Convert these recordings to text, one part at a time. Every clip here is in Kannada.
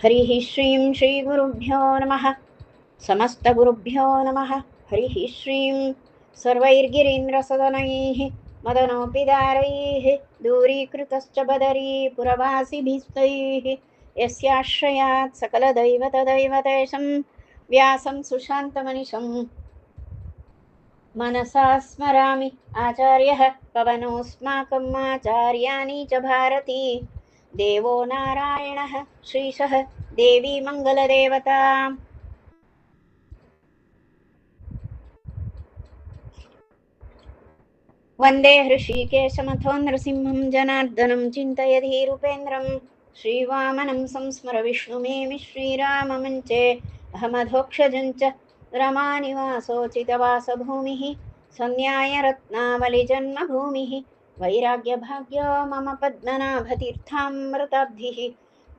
हरिः श्रीं श्रीगुरुभ्यो नमः समस्तगुरुभ्यो नमः हरिः श्रीं सर्वैर्गिरीन्द्रसदनैः मदनोपिदारैः दूरीकृतश्च बदरीपुरवासिभिस्तैः यस्याश्रयात् सकलदैवतदैवतेशं व्यासं सुशान्तमनिशं मनसा स्मरामि आचार्यः पवनोऽस्माकम् आचार्याणि च भारती देवो नारायणः श्रीशः देवी मङ्गलदेवता वन्दे हृषीकेशमथो नृसिंहं जनार्दनं चिन्तयधीरूपेन्द्रं श्रीवामनं संस्मर विष्णुमेमि श्रीराममञ्चे अहमधोक्षजं च रमानिवासोचितवासभूमिः सन्न्यायरत्नावलिजन्मभूमिः वैराग्यभाग्यो मम पद्मनाभतीर्थामृताब्धिः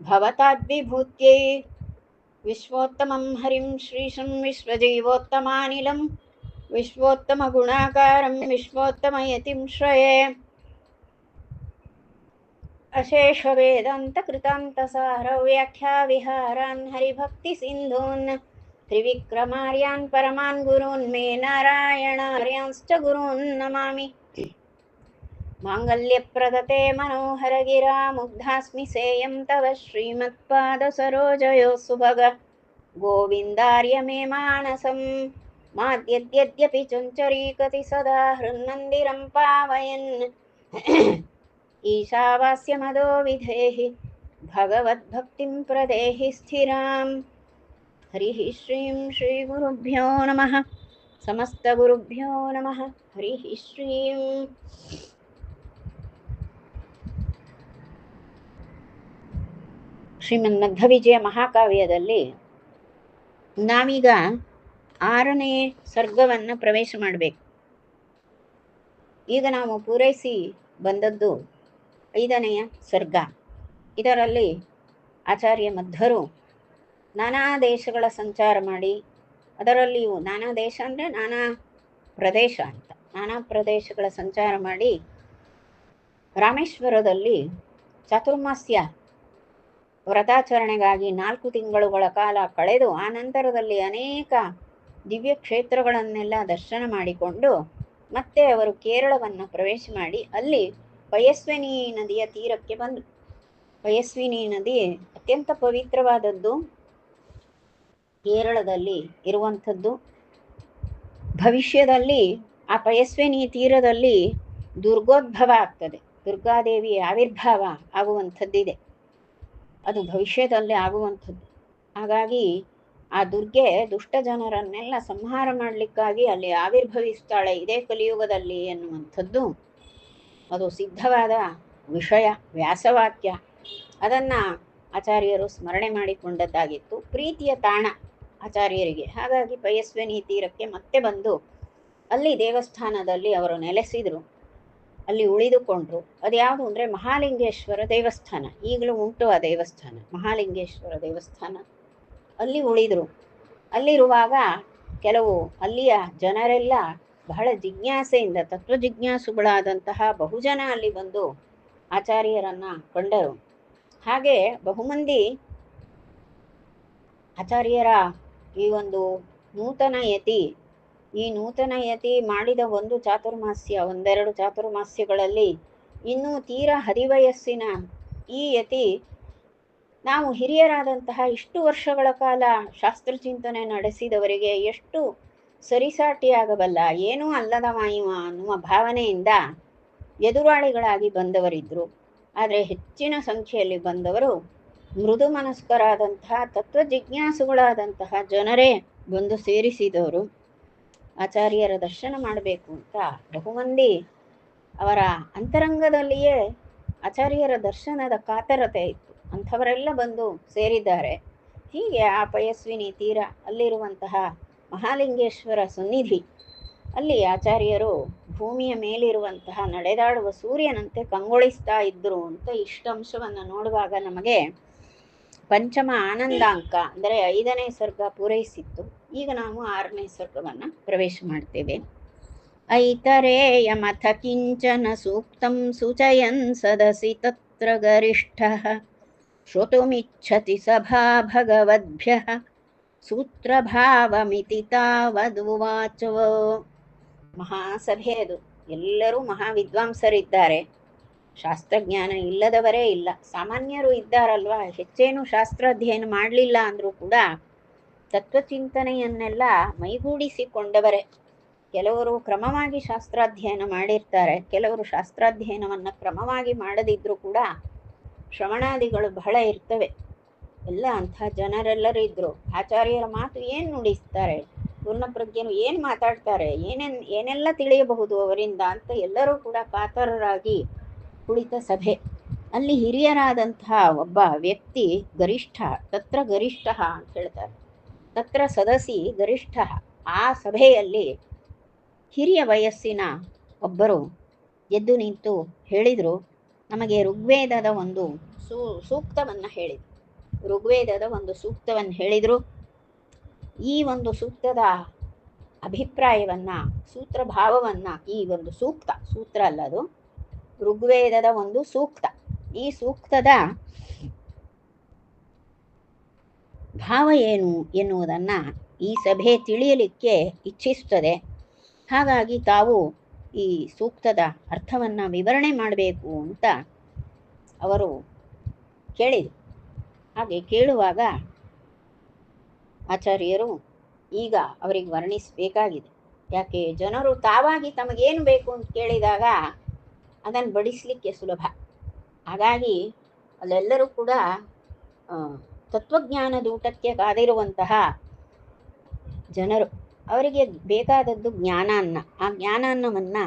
भवताद्विभूत्यै विश्वोत्तमं हरिं श्रीशं विश्वजीवोत्तमानिलं विश्वोत्तमगुणाकारं विश्वोत्तमयतिं श्रये अशेषवेदान्तकृतान्तसारव्याख्याविहारान् हरिभक्तिसिन्धून् त्रिविक्रमार्यान् परमान् गुरून् मे नारायणार्यांश्च गुरून् नमामि माङ्गल्यप्रदते मनोहरगिरा मुग्धास्मि सेयं तव श्रीमत्पादसरोजयो सुभग गोविन्दार्य मे मानसं माद्यद्यद्यपि चञ्चरीकति सदा हृन्मन्दिरं पावयन् ईशावास्यमदो विधेहि भगवद्भक्तिं प्रदेहि स्थिराम् हरिः श्रीं श्रीगुरुभ्यो नमः समस्तगुरुभ्यो नमः हरिः श्रीं ಶ್ರೀಮನ್ಮಧ್ವವಿಜಯ ಮಹಾಕಾವ್ಯದಲ್ಲಿ ನಾವೀಗ 6ನೇ ಸರ್ಗವನ್ನು ಪ್ರವೇಶ ಮಾಡಬೇಕು. ಈಗ ನಾವು ಪೂರೈಸಿ ಬಂದದ್ದು 5ನೆಯ ಸರ್ಗ. ಇದರಲ್ಲಿ ಆಚಾರ್ಯ ಮಧ್ವರು ನಾನಾ ದೇಶಗಳ ಸಂಚಾರ ಮಾಡಿ, ಅದರಲ್ಲಿಯೂ ನಾನಾ ದೇಶ ಅಂದರೆ ನಾನಾ ಪ್ರದೇಶ ಅಂತ, ನಾನಾ ಪ್ರದೇಶಗಳ ಸಂಚಾರ ಮಾಡಿ ರಾಮೇಶ್ವರದಲ್ಲಿ ಚಾತುರ್ಮಾಸ್ಯ ವ್ರತಾಚರಣೆಗಾಗಿ 4 ತಿಂಗಳುಗಳ ಕಾಲ ಕಳೆದು ಆ ನಂತರದಲ್ಲಿ ಅನೇಕ ದಿವ್ಯ ಕ್ಷೇತ್ರಗಳನ್ನೆಲ್ಲ ದರ್ಶನ ಮಾಡಿಕೊಂಡು ಮತ್ತೆ ಅವರು ಕೇರಳವನ್ನು ಪ್ರವೇಶ ಮಾಡಿ ಅಲ್ಲಿ ಪಯಸ್ವಿನಿ ನದಿಯ ತೀರಕ್ಕೆ ಬಂದರು. ಪಯಸ್ವಿನಿ ನದಿ ಅತ್ಯಂತ ಪವಿತ್ರವಾದದ್ದು, ಕೇರಳದಲ್ಲಿ ಇರುವಂಥದ್ದು. ಭವಿಷ್ಯದಲ್ಲಿ ಆ ಪಯಸ್ವಿನಿ ತೀರದಲ್ಲಿ ದುರ್ಗೋದ್ಭವ ಆಗ್ತದೆ, ದುರ್ಗಾದೇವಿಯ ಆವಿರ್ಭಾವ ಆಗುವಂಥದ್ದಿದೆ, ಅದು ಭವಿಷ್ಯದಲ್ಲಿ ಆಗುವಂಥದ್ದು. ಹಾಗಾಗಿ ಆ ದುರ್ಗೆ ದುಷ್ಟ ಜನರನ್ನೆಲ್ಲ ಸಂಹಾರ ಮಾಡಲಿಕ್ಕಾಗಿ ಅಲ್ಲಿ ಆವಿರ್ಭವಿಸ್ತಾಳೆ ಇದೇ ಕಲಿಯುಗದಲ್ಲಿ ಎನ್ನುವಂಥದ್ದು ಅದು ಸಿದ್ಧವಾದ ವಿಷಯ, ವ್ಯಾಸವಾಕ್ಯ. ಅದನ್ನು ಆಚಾರ್ಯರು ಸ್ಮರಣೆ ಮಾಡಿಕೊಂಡದ್ದಾಗಿತ್ತು, ಪ್ರೀತಿಯ ತಾಣ ಆಚಾರ್ಯರಿಗೆ. ಹಾಗಾಗಿ ಪಯಸ್ವಿನಿ ತೀರಕ್ಕೆ ಮತ್ತೆ ಬಂದು ಅಲ್ಲಿ ದೇವಸ್ಥಾನದಲ್ಲಿ ಅವರು ನೆಲೆಸಿದರು, ಅಲ್ಲಿ ಉಳಿದುಕೊಂಡ್ರು. ಅದ್ಯಾವುದು ಅಂದರೆ ಮಹಾಲಿಂಗೇಶ್ವರ ದೇವಸ್ಥಾನ, ಈಗಲೂ ಉಂಟು ಆ ದೇವಸ್ಥಾನ, ಮಹಾಲಿಂಗೇಶ್ವರ ದೇವಸ್ಥಾನ. ಅಲ್ಲಿ ಉಳಿದರು. ಅಲ್ಲಿರುವಾಗ ಕೆಲವು ಅಲ್ಲಿಯ ಜನರೆಲ್ಲ ಬಹಳ ಜಿಜ್ಞಾಸೆಯಿಂದ, ತತ್ವಜಿಜ್ಞಾಸುಗಳಾದಂತಹ ಬಹುಜನ ಅಲ್ಲಿ ಬಂದು ಆಚಾರ್ಯರನ್ನು ಕಂಡರು. ಹಾಗೆ ಬಹುಮಂದಿ ಆಚಾರ್ಯರ ಈ ಒಂದು ನೂತನ ಯತಿ, ಈ ನೂತನ ಯತಿ ಮಾಡಿದ ಒಂದು ಚಾತುರ್ಮಾಸ್ಯ, 1-2 ಚಾತುರ್ಮಾಸ್ಯಗಳಲ್ಲಿ ಇನ್ನೂ ತೀರಾ ಹದಿವಯಸ್ಸಿನ ಈ ಯತಿ ನಾವು ಹಿರಿಯರಾದಂತಹ ಇಷ್ಟು ವರ್ಷಗಳ ಕಾಲ ಶಾಸ್ತ್ರಚಿಂತನೆ ನಡೆಸಿದವರಿಗೆ ಎಷ್ಟು ಸರಿಸಾಟಿಯಾಗಬಲ್ಲ, ಏನೂ ಅಲ್ಲದ ಮಾಯುವ ಅನ್ನುವ ಭಾವನೆಯಿಂದ ಎದುರಾಳಿಗಳಾಗಿ ಬಂದವರಿದ್ದರು. ಆದರೆ ಹೆಚ್ಚಿನ ಸಂಖ್ಯೆಯಲ್ಲಿ ಬಂದವರು ಮೃದು ಮನಸ್ಕರಾದಂತಹ ತತ್ವಜಿಜ್ಞಾಸುಗಳಾದಂತಹ ಜನರೇ ಬಂದು ಸೇರಿಸಿದವರು. ಆಚಾರ್ಯರ ದರ್ಶನ ಮಾಡಬೇಕು ಅಂತ ಬಹುಮಂದಿ ಅವರ ಅಂತರಂಗದಲ್ಲಿಯೇ ಆಚಾರ್ಯರ ದರ್ಶನದ ಕಾತರತೆ ಇತ್ತು, ಅಂಥವರೆಲ್ಲ ಬಂದು ಸೇರಿದ್ದಾರೆ. ಹೀಗೆ ಆ ಪಯಸ್ವಿನಿ ತೀರ, ಅಲ್ಲಿರುವಂತಹ ಮಹಾಲಿಂಗೇಶ್ವರ ಸನ್ನಿಧಿ, ಅಲ್ಲಿ ಆಚಾರ್ಯರು ಭೂಮಿಯ ಮೇಲಿರುವಂತಹ ನಡೆದಾಡುವ ಸೂರ್ಯನಂತೆ ಕಂಗೊಳಿಸ್ತಾ ಇದ್ದರು ಅಂತ ಇಷ್ಟಂಶವನ್ನು ನೋಡುವಾಗ ನಮಗೆ ಪಂಚಮ ಆನಂದಾಂಕ ಅಂದರೆ 5ನೇ ಸರ್ಗ ಪೂರೈಸಿತ್ತು. ಈಗ ನಾವು 6ನೇ ಸರ್ಗವನ್ನು ಪ್ರವೇಶ ಮಾಡ್ತೇವೆ. ಐತರೇಯಮಥ ಕಿಂಚನ ಸೂಕ್ತಂ ಸೂಚಯನ್ ಸದಸಿ ತತ್ರ ಗರಿಷ್ಠಃ ಶ್ರೋತುಮಿಚ್ಛತಿ ಸಭಾ ಭಗವದ್ಭ್ಯಃ ಸೂತ್ರಭಾವಮಿತಿ ತಾವದುವಾಚೋ. ಮಹಾಸಭೆ ಅದು, ಎಲ್ಲರೂ ಮಹಾವಿದ್ವಾಂಸರಿದ್ದಾರೆ, ಶಾಸ್ತ್ರಜ್ಞಾನ ಇಲ್ಲದವರೇ ಇಲ್ಲ. ಸಾಮಾನ್ಯರು ಇದ್ದಾರಲ್ವಾ, ಹೆಚ್ಚೇನು ಶಾಸ್ತ್ರಾಧ್ಯಯನ ಮಾಡಲಿಲ್ಲ ಅಂದರೂ ಕೂಡ ತತ್ವಚಿಂತನೆಯನ್ನೆಲ್ಲ ಮೈಗೂಡಿಸಿಕೊಂಡವರೇ. ಕೆಲವರು ಕ್ರಮವಾಗಿ ಶಾಸ್ತ್ರಾಧ್ಯಯನ ಮಾಡಿರ್ತಾರೆ, ಕೆಲವರು ಶಾಸ್ತ್ರಾಧ್ಯಯನವನ್ನು ಕ್ರಮವಾಗಿ ಮಾಡದಿದ್ದರೂ ಕೂಡ ಶ್ರವಣಾದಿಗಳು ಬಹಳ ಇರ್ತವೆ. ಎಲ್ಲ ಅಂಥ ಜನರೆಲ್ಲರೂ ಇದ್ದರು. ಆಚಾರ್ಯರ ಮಾತು ಏನು ನುಡಿಸ್ತಾರೆ, ಪೂರ್ಣಪ್ರಜ್ಞರು ಏನು ಮಾತಾಡ್ತಾರೆ, ಏನೆಲ್ಲ ತಿಳಿಯಬಹುದು ಅವರಿಂದ ಅಂತ ಎಲ್ಲರೂ ಕೂಡ ಕಾತರರಾಗಿ ಕುಳಿತ ಸಭೆ. ಅಲ್ಲಿ ಹಿರಿಯರಾದಂತಹ ಒಬ್ಬ ವ್ಯಕ್ತಿ ಗರಿಷ್ಠ, ತತ್ರ ಗರಿಷ್ಠ ಅಂತ ಹೇಳ್ತಾರೆ, ತತ್ರ ಸದಸಿ ಗರಿಷ್ಠ. ಆ ಸಭೆಯಲ್ಲಿ ಹಿರಿಯ ವಯಸ್ಸಿನ ಒಬ್ಬರು ಎದ್ದು ನಿಂತು ಹೇಳಿದರು, ನಮಗೆ ಋಗ್ವೇದದ ಒಂದು ಸೂಕ್ತವನ್ನು ಹೇಳಿದರು. ಋಗ್ವೇದದ ಒಂದು ಸೂಕ್ತವನ್ನು ಹೇಳಿದರು. ಈ ಒಂದು ಸೂಕ್ತದ ಅಭಿಪ್ರಾಯವನ್ನು, ಸೂತ್ರ ಭಾವವನ್ನು, ಈ ಒಂದು ಸೂತ್ರ ಅಲ್ಲ ಅದು, ಋಗ್ವೇದದ ಒಂದು ಸೂಕ್ತ, ಈ ಸೂಕ್ತದ ಭಾವ ಏನು ಎನ್ನುವುದನ್ನು ಈ ಸಭೆ ತಿಳಿಯಲಿಕ್ಕೆ ಇಚ್ಛಿಸುತ್ತದೆ. ಹಾಗಾಗಿ ತಾವು ಈ ಸೂಕ್ತದ ಅರ್ಥವನ್ನು ವಿವರಣೆ ಮಾಡಬೇಕು ಅಂತ ಅವರು ಕೇಳಿದರು. ಹಾಗೆ ಕೇಳುವಾಗ ಆಚಾರ್ಯರು ಈಗ ಅವರಿಗೆ ವರ್ಣಿಸಬೇಕಾಗಿದೆ. ಯಾಕೆ, ಜನರು ತಾವಾಗಿ ತಮಗೇನು ಬೇಕು ಅಂತ ಕೇಳಿದಾಗ ಅದನ್ನು ಬಡಿಸಲಿಕ್ಕೆ ಸುಲಭ. ಹಾಗಾಗಿ ಅಲ್ಲೆಲ್ಲರೂ ಕೂಡ ತತ್ವಜ್ಞಾನದ ಊಟಕ್ಕೆ ಕಾದಿರುವಂತಹ ಜನರು. ಅವರಿಗೆ ಬೇಕಾದದ್ದು ಜ್ಞಾನಾನ್ನ. ಆ ಜ್ಞಾನಾನ್ನವನ್ನು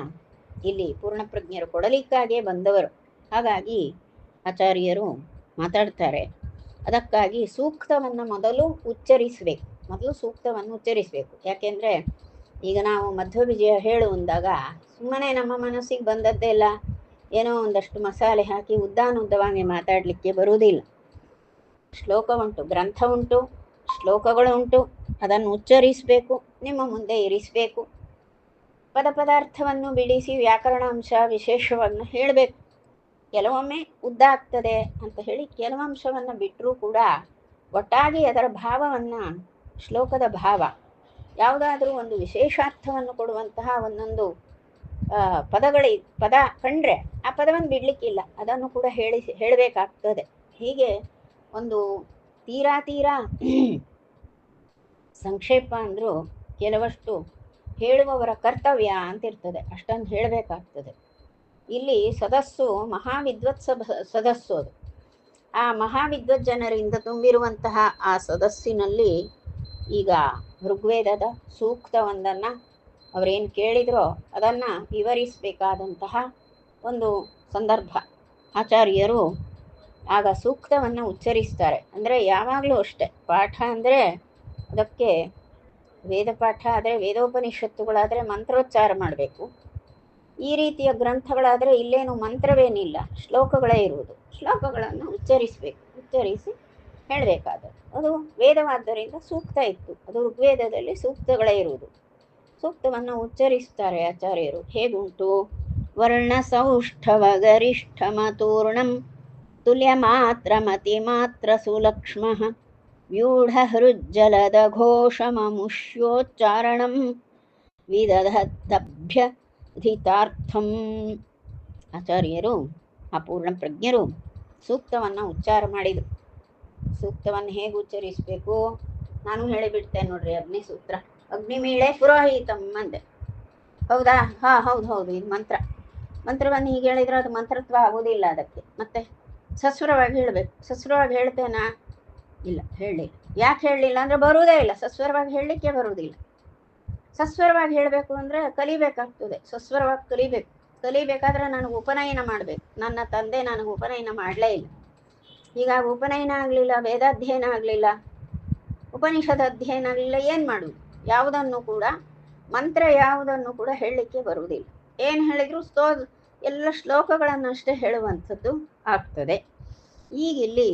ಇಲ್ಲಿ ಪೂರ್ಣಪ್ರಜ್ಞರು ಕೊಡಲಿಕ್ಕಾಗೇ ಬಂದವರು. ಹಾಗಾಗಿ ಆಚಾರ್ಯರು ಮಾತಾಡ್ತಾರೆ. ಅದಕ್ಕಾಗಿ ಸೂಕ್ತವನ್ನು ಮೊದಲು ಸೂಕ್ತವನ್ನು ಉಚ್ಚರಿಸಬೇಕು. ಯಾಕೆಂದರೆ ಈಗ ನಾವು ಮಧ್ವವಿಜಯ ಹೇಳುವಂದಾಗ ಸುಮ್ಮನೆ ನಮ್ಮ ಮನಸ್ಸಿಗೆ ಬಂದದ್ದೆಲ್ಲ ಏನೋ ಒಂದಷ್ಟು ಮಸಾಲೆ ಹಾಕಿ ಉದ್ದಾನುದ್ದವಾಗಿ ಮಾತಾಡಲಿಕ್ಕೆ ಬರುವುದಿಲ್ಲ. ಶ್ಲೋಕ ಉಂಟು, ಗ್ರಂಥ ಉಂಟು, ಶ್ಲೋಕಗಳು ಉಂಟು, ಅದನ್ನು ಉಚ್ಚರಿಸಬೇಕು, ನಿಮ್ಮ ಮುಂದೆ ಇರಿಸಬೇಕು. ಪದಾರ್ಥವನ್ನು ಬಿಡಿಸಿ ವ್ಯಾಕರಣಾಂಶ ವಿಶೇಷವನ್ನು ಹೇಳಬೇಕು. ಕೆಲವೊಮ್ಮೆ ಉದ್ದ ಆಗ್ತದೆ ಅಂತ ಹೇಳಿ ಕೆಲವಂಶವನ್ನು ಬಿಟ್ಟರೂ ಕೂಡ ಒಟ್ಟಾಗಿ ಅದರ ಭಾವವನ್ನು, ಶ್ಲೋಕದ ಭಾವ, ಯಾವುದಾದ್ರೂ ಒಂದು ವಿಶೇಷಾರ್ಥವನ್ನು ಕೊಡುವಂತಹ ಒಂದೊಂದು ಪದ ಕಂಡ್ರೆ ಆ ಪದವನ್ನು ಬಿಡಲಿಕ್ಕಿಲ್ಲ, ಅದನ್ನು ಕೂಡ ಹೇಳಬೇಕಾಗ್ತದೆ. ಹೀಗೆ ಒಂದು ತೀರಾ ಸಂಕ್ಷೇಪ ಅಂದರೂ ಕೆಲವಷ್ಟು ಹೇಳುವವರ ಕರ್ತವ್ಯ ಅಂತಿರ್ತದೆ, ಅಷ್ಟೊಂದು ಹೇಳಬೇಕಾಗ್ತದೆ. ಇಲ್ಲಿ ಸದಸ್ಸು ಮಹಾವಿದ್ವತ್ ಸದಸ್ಸು ಅದು. ಆ ಮಹಾವಿದ್ವತ್ ಜನರಿಂದ ತುಂಬಿರುವಂತಹ ಆ ಸದಸ್ಸಿನಲ್ಲಿ ಈಗ ಋಗ್ವೇದದ ಸೂಕ್ತವೊಂದನ್ನು ಅವರೇನು ಕೇಳಿದ್ರೋ ಅದನ್ನು ವಿವರಿಸಬೇಕಾದಂತಹ ಒಂದು ಸಂದರ್ಭ. ಆಚಾರ್ಯರು ಆಗ ಸೂಕ್ತವನ್ನು ಉಚ್ಚರಿಸ್ತಾರೆ. ಅಂದರೆ ಯಾವಾಗಲೂ ಅಷ್ಟೆ, ಪಾಠ ಅಂದರೆ ಅದಕ್ಕೆ ವೇದ ಪಾಠ ಆದರೆ, ವೇದೋಪನಿಷತ್ತುಗಳಾದರೆ ಮಂತ್ರೋಚ್ಚಾರ ಮಾಡಬೇಕು. ಈ ರೀತಿಯ ಗ್ರಂಥಗಳಾದರೆ ಇಲ್ಲೇನು ಮಂತ್ರವೇನಿಲ್ಲ, ಶ್ಲೋಕಗಳೇ ಇರುವುದು. ಶ್ಲೋಕಗಳನ್ನು ಉಚ್ಚರಿಸಿ ಹೇಳಬೇಕಾದದ್ದು. ಅದು ವೇದವಾದ್ದರಿಂದ ಸೂಕ್ತ ಇತ್ತು, ಅದು ಋಗ್ವೇದದಲ್ಲಿ ಸೂಕ್ತಗಳೇ ಇರುವುದು. ಸೂಕ್ತವನ್ನು ಉಚ್ಚರಿಸ್ತಾರೆ ಆಚಾರ್ಯರು. ಹೇಗುಂಟು, ವರ್ಣ ಸೌಷ್ಠವ ಗರಿಷ್ಠ ಮತೂರ್ಣಂ ತುಲ್ಯ ಮಾತ್ರ ಮತಿ ಮಾತ್ರ ಸುಲಕ್ಷ್ಮ ವ್ಯೂಢ ಹೃಜ್ಜಲದ ಘೋಷಮುಷ್ಯೋಚ್ಚಾರಣಂ ವಿದಧತ್ತಭ್ಯಧಿತಾರ್ಥಂ. ಆಚಾರ್ಯರು, ಆ ಪೂರ್ಣಪ್ರಜ್ಞರು ಸೂಕ್ತವನ್ನು ಉಚ್ಚಾರ ಮಾಡಿದರು. ಸೂಕ್ತವನ್ನು ಹೇಗೆ ಉಚ್ಚರಿಸಬೇಕು ನಾನು ಹೇಳಿಬಿಡ್ತೇನೆ ನೋಡ್ರಿ. ಅಗ್ನಿಸೂತ್ರ, ಅಗ್ನಿಮೀಳೆ ಪುರೋಹಿತಂ ಅಂದೆ. ಹೌದಾ? ಹೌದು, ಇದು ಮಂತ್ರವನ್ನು ಹೀಗೆ ಹೇಳಿದ್ರೆ ಅದು ಮಂತ್ರತ್ವ ಆಗೋದಿಲ್ಲ. ಅದಕ್ಕೆ ಮತ್ತೆ ಸಸ್ವರವಾಗಿ ಹೇಳಬೇಕು. ಸಸ್ವರವಾಗಿ ಹೇಳ್ತೇನಾ? ಇಲ್ಲ, ಹೇಳಲಿಲ್ಲ. ಯಾಕೆ ಹೇಳಲಿಲ್ಲ ಅಂದರೆ ಬರುವುದೇ ಇಲ್ಲ, ಸಸ್ವರವಾಗಿ ಹೇಳಲಿಕ್ಕೆ ಬರುವುದಿಲ್ಲ. ಸಸ್ವರವಾಗಿ ಹೇಳಬೇಕು ಅಂದರೆ ಕಲಿಬೇಕಾಗ್ತದೆ, ಸಸ್ವರವಾಗಿ ಕಲಿಬೇಕಾದ್ರೆ ನನಗೆ ಉಪನಯನ ಮಾಡಬೇಕು. ನನ್ನ ತಂದೆ ನನಗೆ ಉಪನಯನ ಮಾಡಲೇ ಇಲ್ಲ. ಹೀಗಾಗಿ ಉಪನಯನ ಆಗಲಿಲ್ಲ, ವೇದಾಧ್ಯಯನ ಆಗಲಿಲ್ಲ, ಉಪನಿಷದ ಅಧ್ಯಯನ ಆಗಲಿಲ್ಲ, ಏನು ಮಾಡುವುದು? ಮಂತ್ರ ಯಾವುದನ್ನು ಕೂಡ ಹೇಳಲಿಕ್ಕೆ ಬರುವುದಿಲ್ಲ. ಏನು ಹೇಳಿದರೂ ಎಲ್ಲ ಶ್ಲೋಕಗಳನ್ನು ಅಷ್ಟೇ ಹೇಳುವಂಥದ್ದು ಆಗ್ತದೆ. ಈಗಿಲ್ಲಿ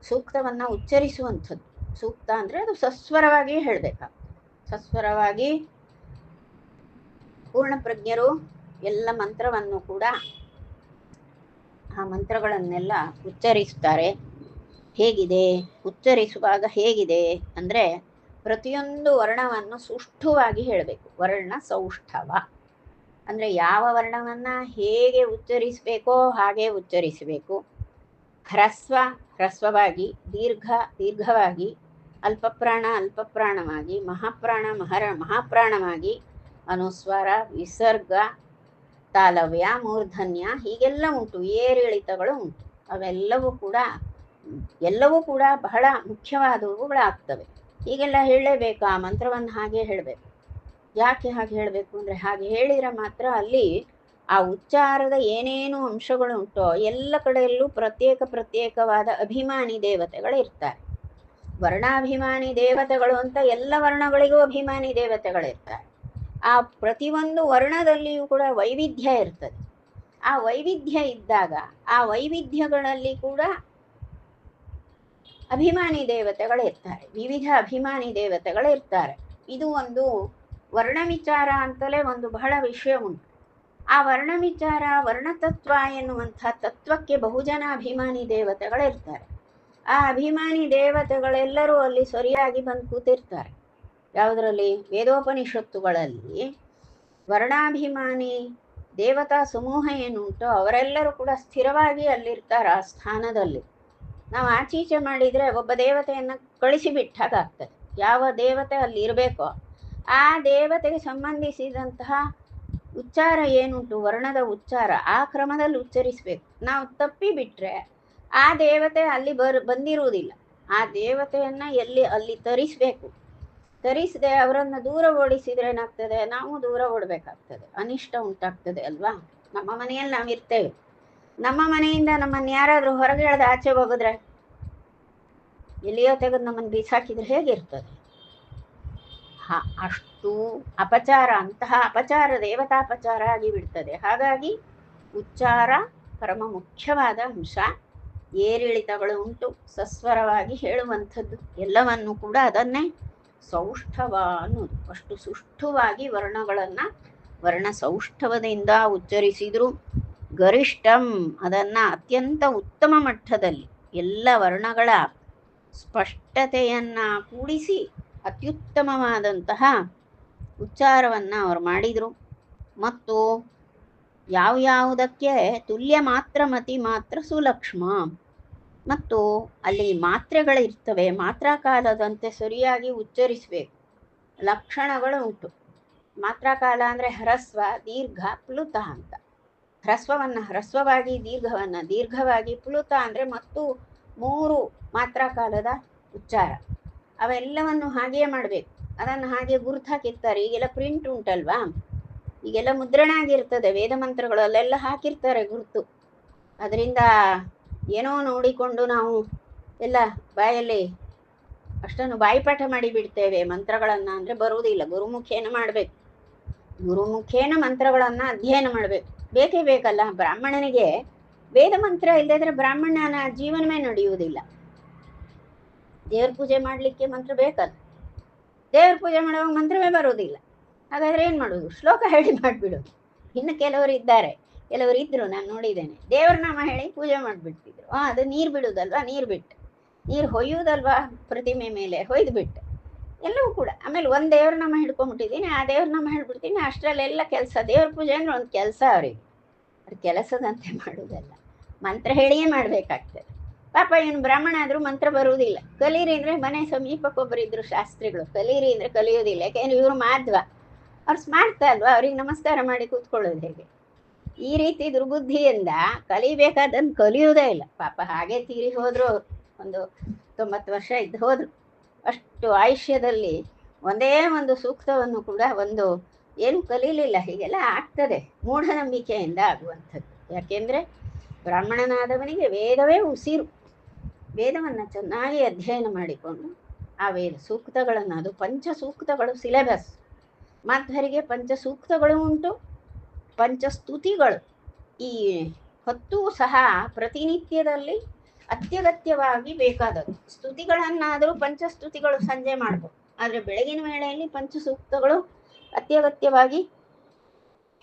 ಸೂಕ್ತವನ್ನು ಉಚ್ಚರಿಸುವಂಥದ್ದು. ಸೂಕ್ತ ಅಂದರೆ ಅದು ಸಸ್ವರವಾಗಿ ಹೇಳಬೇಕಾಗ್ತದೆ. ಸಸ್ವರವಾಗಿ ಪೂರ್ಣಪ್ರಜ್ಞರು ಎಲ್ಲ ಮಂತ್ರವನ್ನು ಕೂಡ, ಆ ಮಂತ್ರಗಳನ್ನೆಲ್ಲ ಉಚ್ಚರಿಸ್ತಾರೆ. ಹೇಗಿದೆ, ಉಚ್ಚರಿಸುವಾಗ ಹೇಗಿದೆ ಅಂದರೆ ಪ್ರತಿಯೊಂದು ವರ್ಣವನ್ನು ಸುಷ್ಠುವಾಗಿ ಹೇಳಬೇಕು. ವರ್ಣ ಸೌಷ್ಠವ ಅಂದರೆ ಯಾವ ವರ್ಣವನ್ನು ಹೇಗೆ ಉಚ್ಚರಿಸಬೇಕೋ ಹಾಗೆ ಉಚ್ಚರಿಸಬೇಕು. ಹ್ರಸ್ವ ಹ್ರಸ್ವವಾಗಿ, ದೀರ್ಘ ದೀರ್ಘವಾಗಿ, ಅಲ್ಪಪ್ರಾಣ ಅಲ್ಪಪ್ರಾಣವಾಗಿ, ಮಹಾಪ್ರಾಣ ಮಹಾಪ್ರಾಣವಾಗಿ, ಅನುಸ್ವಾರ, ವಿಸರ್ಗ, ತಾಲವ್ಯ, ಮೂರ್ಧನ್ಯ ಹೀಗೆಲ್ಲ ಉಂಟು. ಏರಿಳಿತಗಳು ಉಂಟು. ಎಲ್ಲವೂ ಕೂಡ ಬಹಳ ಮುಖ್ಯವಾದವುಗಳಾಗ್ತವೆ. ಹೀಗೆಲ್ಲ ಹೇಳಲೇಬೇಕು. ಆ ಮಂತ್ರವನ್ನು ಹಾಗೆ ಹೇಳಬೇಕು. ಯಾಕೆ ಹಾಗೆ ಹೇಳಬೇಕು ಅಂದರೆ ಹಾಗೆ ಹೇಳಿದರೆ ಮಾತ್ರ ಅಲ್ಲಿ ಆ ಉಚ್ಚಾರದ ಏನೇನು ಅಂಶಗಳು ಉಂಟೋ ಎಲ್ಲ ಕಡೆಯಲ್ಲೂ ಪ್ರತ್ಯೇಕವಾದ ಅಭಿಮಾನಿ ದೇವತೆಗಳು ಇರ್ತಾರೆ. ವರ್ಣಾಭಿಮಾನಿ ದೇವತೆಗಳು ಅಂತ ಎಲ್ಲ ವರ್ಣಗಳಿಗೂ ಅಭಿಮಾನಿ ದೇವತೆಗಳಿರ್ತಾರೆ. ಆ ಪ್ರತಿಯೊಂದು ವರ್ಣದಲ್ಲಿಯೂ ಕೂಡ ವೈವಿಧ್ಯ ಇರ್ತದೆ. ಆ ವೈವಿಧ್ಯ ಇದ್ದಾಗ ಆ ವೈವಿಧ್ಯಗಳಲ್ಲಿ ಕೂಡ ಅಭಿಮಾನಿ ದೇವತೆಗಳಿರ್ತಾರೆ. ವಿವಿಧ ಅಭಿಮಾನಿ ದೇವತೆಗಳಿರ್ತಾರೆ. ಇದು ಒಂದು ವರ್ಣ ವಿಚಾರ ಅಂತಲೇ ಒಂದು ಬಹಳ ವಿಷಯ ಉಂಟು. ಆ ವರ್ಣ ವಿಚಾರ, ವರ್ಣತತ್ವ ಎನ್ನುವಂಥ ತತ್ವಕ್ಕೆ ಬಹುಜನ ಅಭಿಮಾನಿ ದೇವತೆಗಳಿರ್ತಾರೆ. ಆ ಅಭಿಮಾನಿ ದೇವತೆಗಳೆಲ್ಲರೂ ಅಲ್ಲಿ ಸರಿಯಾಗಿ ಬಂದು ಕೂತಿರ್ತಾರೆ. ಯಾವುದರಲ್ಲಿ? ವೇದೋಪನಿಷತ್ತುಗಳಲ್ಲಿ ವರ್ಣಾಭಿಮಾನಿ ದೇವತಾ ಸಮೂಹ ಏನುಂಟೋ ಅವರೆಲ್ಲರೂ ಕೂಡ ಸ್ಥಿರವಾಗಿ ಅಲ್ಲಿರ್ತಾರೆ. ಆ ಸ್ಥಾನದಲ್ಲಿ ನಾವು ಆಚೀಚೆ ಮಾಡಿದರೆ ಒಬ್ಬ ದೇವತೆಯನ್ನು ಕಳಿಸಿಬಿಟ್ಟಾಗ್ತದೆ. ಯಾವ ದೇವತೆ ಅಲ್ಲಿ ಇರಬೇಕೋ ಆ ದೇವತೆಗೆ ಸಂಬಂಧಿಸಿದಂತಹ ಉಚ್ಚಾರ ಏನುಂಟು, ವರ್ಣದ ಉಚ್ಚಾರ ಆ ಕ್ರಮದಲ್ಲಿ ಉಚ್ಚರಿಸಬೇಕು. ನಾವು ತಪ್ಪಿ ಬಿಟ್ಟರೆ ಆ ದೇವತೆ ಅಲ್ಲಿ ಬಂದಿರುವುದಿಲ್ಲ. ಆ ದೇವತೆಯನ್ನು ಅಲ್ಲಿ ತರಿಸಬೇಕು. ತರಿಸದೆ ಅವರನ್ನು ದೂರ ಓಡಿಸಿದ್ರೆ ಏನಾಗ್ತದೆ? ನಾವು ದೂರ ಓಡಬೇಕಾಗ್ತದೆ. ಅನಿಷ್ಟ ಉಂಟಾಗ್ತದೆ ಅಲ್ವಾ? ನಮ್ಮ ಮನೆಯಲ್ಲಿ ನಾವು ಇರ್ತೇವೆ. ನಮ್ಮ ಮನೆಯಿಂದ ನಮ್ಮನ್ನು ಯಾರಾದರೂ ಹೊರಗೆ ಎಳೆದು ಆಚೆ ಹೋಗಿದ್ರೆ, ಎಲ್ಲಿಯೋ ತೆಗೆದು ನಮ್ಮನ್ನು ಬೀಸಾಕಿದ್ರೆ ಹೇಗಿರ್ತದೆ? ಅಷ್ಟು ಅಪಚಾರ, ಅಂತಹ ಅಪಚಾರ ದೇವತಾಪಚಾರ ಆಗಿಬಿಡ್ತದೆ. ಹಾಗಾಗಿ ಉಚ್ಚಾರ ಪರಮ ಮುಖ್ಯವಾದ ಅಂಶ. ಏರಿಳಿತಗಳು ಉಂಟು, ಸಸ್ವರವಾಗಿ ಹೇಳುವಂಥದ್ದು ಎಲ್ಲವನ್ನು ಕೂಡ ಅದನ್ನೇ ಸೌಷ್ಠವ ಅನ್ನೋದು. ಅಷ್ಟು ಸುಷ್ಠುವಾಗಿ ವರ್ಣಗಳನ್ನು ವರ್ಣ ಸೌಷ್ಠವದಿಂದ ಉಚ್ಚರಿಸಿದ್ರು. ಗರಿಷ್ಠಂ ಅದನ್ನು ಅತ್ಯಂತ ಉತ್ತಮ ಮಟ್ಟದಲ್ಲಿ ಎಲ್ಲ ವರ್ಣಗಳ ಸ್ಪಷ್ಟತೆಯನ್ನು ಕೂಡಿಸಿ ಅತ್ಯುತ್ತಮವಾದಂತಹ ಉಚ್ಚಾರವನ್ನು ಅವರು ಮಾಡಿದರು. ಮತ್ತು ಯಾವುದಕ್ಕೆ ತುಲ್ಯ ಮಾತ್ರ ಮತಿ ಮಾತ್ರ ಸುಲಕ್ಷ್ಮ. ಮತ್ತು ಅಲ್ಲಿ ಮಾತ್ರೆಗಳಿರ್ತವೆ, ಮಾತ್ರಾಕಾಲದಂತೆ ಸರಿಯಾಗಿ ಉಚ್ಚರಿಸಬೇಕು. ಲಕ್ಷಣಗಳು ಉಂಟು. ಮಾತ್ರಾಕಾಲ ಅಂದರೆ ಹ್ರಸ್ವ, ದೀರ್ಘ, ಪ್ಲುತ ಅಂತ. ಹ್ರಸ್ವವನ್ನು ಹ್ರಸ್ವವಾಗಿ, ದೀರ್ಘವನ್ನು ದೀರ್ಘವಾಗಿ, ಪ್ಲುತ ಅಂದರೆ ಮತ್ತು 3 ಮಾತ್ರಾಕಾಲದ ಉಚ್ಚಾರ. ಅವೆಲ್ಲವನ್ನು ಹಾಗೆಯೇ ಮಾಡಬೇಕು. ಅದನ್ನು ಹಾಗೆ ಗುರುತು ಹಾಕಿರ್ತಾರೆ. ಈಗೆಲ್ಲ ಪ್ರಿಂಟ್ ಉಂಟಲ್ವಾ, ಈಗೆಲ್ಲ ಮುದ್ರಣ ಆಗಿರ್ತದೆ. ವೇದ ಮಂತ್ರಗಳಲ್ಲೆಲ್ಲ ಹಾಕಿರ್ತಾರೆ ಗುರುತು. ಅದರಿಂದ ಏನೋ ನೋಡಿಕೊಂಡು ನಾವು ಎಲ್ಲ ಬಾಯಲ್ಲಿ ಅಷ್ಟನ್ನು ಬಾಯಿಪಾಠ ಮಾಡಿಬಿಡ್ತೇವೆ ಮಂತ್ರಗಳನ್ನು. ಅಂದರೆ ಬರುವುದಿಲ್ಲ. ಗುರುಮುಖೇನ ಮಾಡಬೇಕು. ಗುರುಮುಖೇನ ಮಂತ್ರಗಳನ್ನು ಅಧ್ಯಯನ ಮಾಡಬೇಕು. ಬೇಕೇ ಬೇಕಲ್ಲ. ಬ್ರಾಹ್ಮಣನಿಗೆ ವೇದ ಮಂತ್ರ ಇಲ್ಲದಿದ್ರೆ ಬ್ರಾಹ್ಮಣನ ಜೀವನವೇ ನಡೆಯುವುದಿಲ್ಲ. ದೇವ್ರ ಪೂಜೆ ಮಾಡಲಿಕ್ಕೆ ಮಂತ್ರ ಬೇಕಲ್ಲ. ದೇವ್ರ ಪೂಜೆ ಮಾಡುವಾಗ ಮಂತ್ರವೇ ಬರೋದಿಲ್ಲ. ಹಾಗಾದರೆ ಏನು ಮಾಡೋದು? ಶ್ಲೋಕ ಹೇಳಿ ಮಾಡಿಬಿಡೋದು. ಇನ್ನು ಕೆಲವರು ಇದ್ದಾರೆ, ಕೆಲವರು ಇದ್ದರು, ನಾನು ನೋಡಿದ್ದೇನೆ. ದೇವ್ರ ನಾಮ ಹೇಳಿ ಪೂಜೆ ಮಾಡಿಬಿಡ್ತಿದ್ರು. ಅದು ನೀರು ಬಿಡುವುದಲ್ವಾ, ನೀರು ಬಿಟ್ಟು ನೀರು ಹೊಯ್ಯುವುದಲ್ವಾ, ಪ್ರತಿಮೆ ಮೇಲೆ ಹೊಯ್ದು ಬಿಟ್ಟು ಎಲ್ಲವೂ ಕೂಡ. ಆಮೇಲೆ ಒಂದು ದೇವ್ರ ನಾಮ ಹಿಡ್ಕೊಂಡ್ಬಿಟ್ಟಿದ್ದೀನಿ, ಆ ದೇವ್ರ ನಾಮ ಹೇಳ್ಬಿಡ್ತೀನಿ. ಅಷ್ಟರಲ್ಲೆಲ್ಲ ಕೆಲಸ. ದೇವ್ರ ಪೂಜೆ ಅಂದರೆ ಒಂದು ಕೆಲಸ ಅವರಿಗೆ. ಅದು ಕೆಲಸದಂತೆ ಮಾಡುವುದಲ್ಲ, ಮಂತ್ರ ಹೇಳಿಯೇ ಮಾಡಬೇಕಾಗ್ತದೆ. ಪಾಪ ಇವನು ಬ್ರಾಹ್ಮಣ ಆದರೂ ಮಂತ್ರ ಬರುವುದಿಲ್ಲ. ಕಲೀರಿ ಅಂದರೆ ಮನೆ ಸಮೀಪಕ್ಕೊಬ್ಬರಿದ್ರು ಶಾಸ್ತ್ರಿಗಳು. ಕಲೀರಿ ಅಂದರೆ ಕಲಿಯೋದಿಲ್ಲ. ಯಾಕೆಂದರೆ ಇವರು ಮಾಧ್ವ, ಅವ್ರು ಸ್ಮಾರ್ಟ್ ಅಲ್ವಾ, ಅವ್ರಿಗೆ ನಮಸ್ಕಾರ ಮಾಡಿ ಕೂತ್ಕೊಳ್ಳೋದು ಹೇಗೆ? ಈ ರೀತಿ ದುರ್ಬುದ್ಧಿಯಿಂದ ಕಲಿಬೇಕಾದನ್ನು ಕಲಿಯೋದೇ ಇಲ್ಲ. ಪಾಪ ಹಾಗೆ ತೀರಿ ಹೋದರು. ಒಂದು 90 ವರ್ಷ ಇದ್ದು ಹೋದರು. ಅಷ್ಟು ಆಯುಷ್ಯದಲ್ಲಿ ಒಂದೇ ಒಂದು ಸೂಕ್ತವನ್ನು ಕೂಡ ಏನು ಕಲೀಲಿಲ್ಲ. ಹೀಗೆಲ್ಲ ಆಗ್ತದೆ, ಮೂಢನಂಬಿಕೆಯಿಂದ ಆಗುವಂಥದ್ದು. ಯಾಕೆಂದರೆ ಬ್ರಾಹ್ಮಣನಾದವನಿಗೆ ವೇದವೇ ಉಸಿರು. ವೇದವನ್ನು ಚೆನ್ನಾಗಿ ಅಧ್ಯಯನ ಮಾಡಿಕೊಂಡು ಆ ವೇದ ಸೂಕ್ತಗಳನ್ನು, ಅದು ಪಂಚಸೂಕ್ತಗಳು ಸಿಲೆಬಸ್. ಮಾಧ್ವರಿಗೆ ಪಂಚಸೂಕ್ತಗಳು ಉಂಟು, ಪಂಚಸ್ತುತಿಗಳು. ಈ 10 ಸಹ ಪ್ರತಿನಿತ್ಯದಲ್ಲಿ ಅತ್ಯಗತ್ಯವಾಗಿ ಬೇಕಾದದ್ದು. ಸ್ತುತಿಗಳನ್ನಾದರೂ ಪಂಚಸ್ತುತಿಗಳು ಸಂಜೆ ಮಾಡ್ಬೋದು. ಆದರೆ ಬೆಳಗಿನ ವೇಳೆಯಲ್ಲಿ ಪಂಚಸೂಕ್ತಗಳು ಅತ್ಯಗತ್ಯವಾಗಿ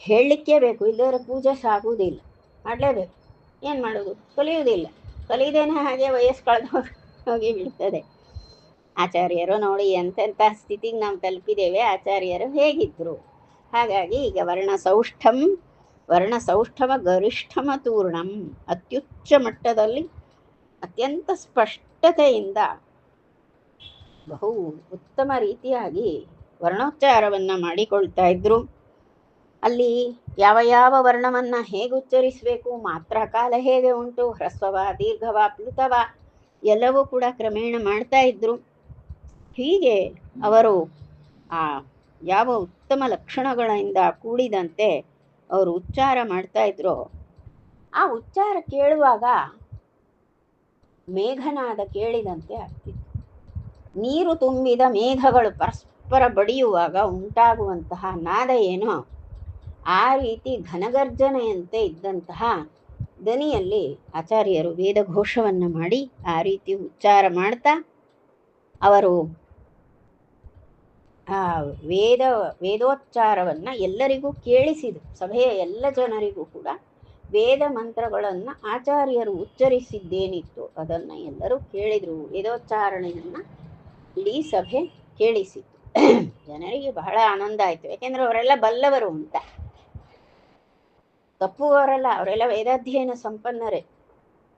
ಹೇಳಲಿಕ್ಕೇ ಬೇಕು. ಇಲ್ಲದರ ಪೂಜೆ ಸಾಗುವುದಿಲ್ಲ, ಮಾಡಲೇಬೇಕು. ಏನು ಮಾಡೋದು? ಕಲಿಯುವುದಿಲ್ಲ. ಕಲಿಯುವುದೇನೆ ಹಾಗೆ ವಯಸ್ಸು ಕಳೆದು ಹೋಗಿ ಬಿಡ್ತದೆ. ಆಚಾರ್ಯರು ನೋಡಿ ಎಂತೆಂಥ ಸ್ಥಿತಿಗೆ ನಾವು ತಲುಪಿದ್ದೇವೆ, ಆಚಾರ್ಯರು ಹೇಗಿದ್ರು. ಹಾಗಾಗಿ ಈಗ ವರ್ಣ ಸೌಷ್ಠವ ಗರಿಷ್ಠಮ ತೂರ್ಣಂ, ಅತ್ಯುಚ್ಚ ಮಟ್ಟದಲ್ಲಿ ಅತ್ಯಂತ ಸ್ಪಷ್ಟತೆಯಿಂದ ಬಹು ಉತ್ತಮ ರೀತಿಯಾಗಿ ವರ್ಣೋಚ್ಚಾರವನ್ನು ಮಾಡಿಕೊಳ್ತಾ ಇದ್ರು. ಅಲ್ಲಿ ಯಾವ ಯಾವ ವರ್ಣವನ್ನು ಹೇಗೆ ಉಚ್ಚರಿಸಬೇಕು, ಮಾತ್ರ ಕಾಲ ಹೇಗೆ ಉಂಟು, ಹ್ರಸ್ವವ ದೀರ್ಘವ ಪ್ಲುತವ ಎಲ್ಲವೂ ಕೂಡ ಕ್ರಮೇಣ ಮಾಡ್ತಾ ಇದ್ರು. ಹೀಗೆ ಅವರು ಆ ಯಾವ ಉತ್ತಮ ಲಕ್ಷಣಗಳಿಂದ ಕೂಡಿದಂತೆ ಅವರು ಉಚ್ಚಾರ ಮಾಡ್ತಾ ಇದ್ರು. ಆ ಉಚ್ಚಾರ ಕೇಳುವಾಗ ಮೇಘನಾದ ಕೇಳಿದಂತೆ ಆಗ್ತಿತ್ತು. ನೀರು ತುಂಬಿದ ಮೇಘಗಳು ಪರಸ್ಪರ ಬಡಿಯುವಾಗ ಉಂಟಾಗುವಂತಹ ನಾದ ಏನೋ ಆ ರೀತಿ ಘನಗರ್ಜನೆಯಂತೆ ಇದ್ದಂತಹ ದನಿಯಲ್ಲಿ ಆಚಾರ್ಯರು ವೇದಘೋಷವನ್ನು ಮಾಡಿ ಆ ರೀತಿ ಉಚ್ಚಾರ ಮಾಡ್ತಾ ಅವರು ಆ ವೇದೋಚ್ಚಾರವನ್ನು ಎಲ್ಲರಿಗೂ ಕೇಳಿಸಿದರು. ಸಭೆಯ ಎಲ್ಲ ಜನರಿಗೂ ಕೂಡ ವೇದ ಮಂತ್ರಗಳನ್ನು ಆಚಾರ್ಯರು ಉಚ್ಚರಿಸಿದ್ದೇನಿತ್ತು ಅದನ್ನು ಎಲ್ಲರೂ ಕೇಳಿದರು. ವೇದೋಚ್ಚಾರಣೆಯನ್ನು ಇಡೀ ಸಭೆ ಕೇಳಿಸಿತು. ಜನರಿಗೆ ಬಹಳ ಆನಂದ ಆಯಿತು. ಯಾಕೆಂದರೆ ಅವರೆಲ್ಲ ಬಲ್ಲವರು ಅಂತ, ತಪ್ಪುವವರಲ್ಲ, ಅವರೆಲ್ಲ ವೇದಾಧ್ಯಯನ ಸಂಪನ್ನರೇ.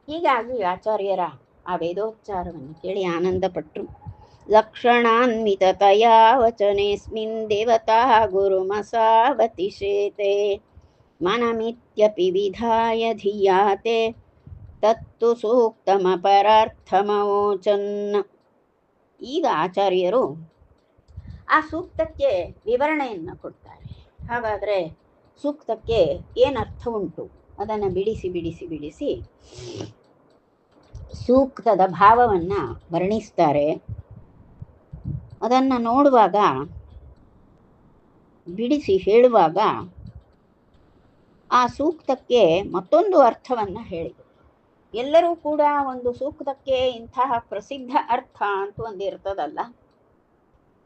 ಹೀಗಾಗಿ ಆಚಾರ್ಯರ ಆ ವೇದೋಚ್ಚಾರವನ್ನು ಕೇಳಿ ಆನಂದಪಟ್ಟರು. ಲಕ್ಷಣಾನ್ವಿತತಯಾ ವಚನೇಸ್ಮಿನ್ ದೇವತಾ ಗುರುಮಸಾವತಿಶೇತೆ ಮನಮಿತ್ಯಪಿ ವಿಧಾಯ ಧಿಯಾತೆ ತತ್ತು ಸೂಕ್ತಮಪರಾರ್ಥಮವೋಚನ್. ಈಗ ಆಚಾರ್ಯರು ಆ ಸೂಕ್ತಕ್ಕೆ ವಿವರಣೆಯನ್ನು ಕೊಡ್ತಾರೆ. ಹಾಗಾದರೆ ಸೂಕ್ತಕ್ಕೆ ಏನರ್ಥ ಉಂಟು ಅದನ್ನು ಬಿಡಿಸಿ ಬಿಡಿಸಿ ಬಿಡಿಸಿ ಸೂಕ್ತದ ಭಾವವನ್ನು ವರ್ಣಿಸ್ತಾರೆ. ಅದನ್ನು ನೋಡುವಾಗ, ಬಿಡಿಸಿ ಹೇಳುವಾಗ ಆ ಸೂಕ್ತಕ್ಕೆ ಮತ್ತೊಂದು ಅರ್ಥವನ್ನು ಹೇಳಿದರು. ಎಲ್ಲರೂ ಕೂಡ ಒಂದು ಸೂಕ್ತಕ್ಕೆ ಇಂತಹ ಪ್ರಸಿದ್ಧ ಅರ್ಥ ಅಂತ ಒಂದು ಇರ್ತದಲ್ಲ,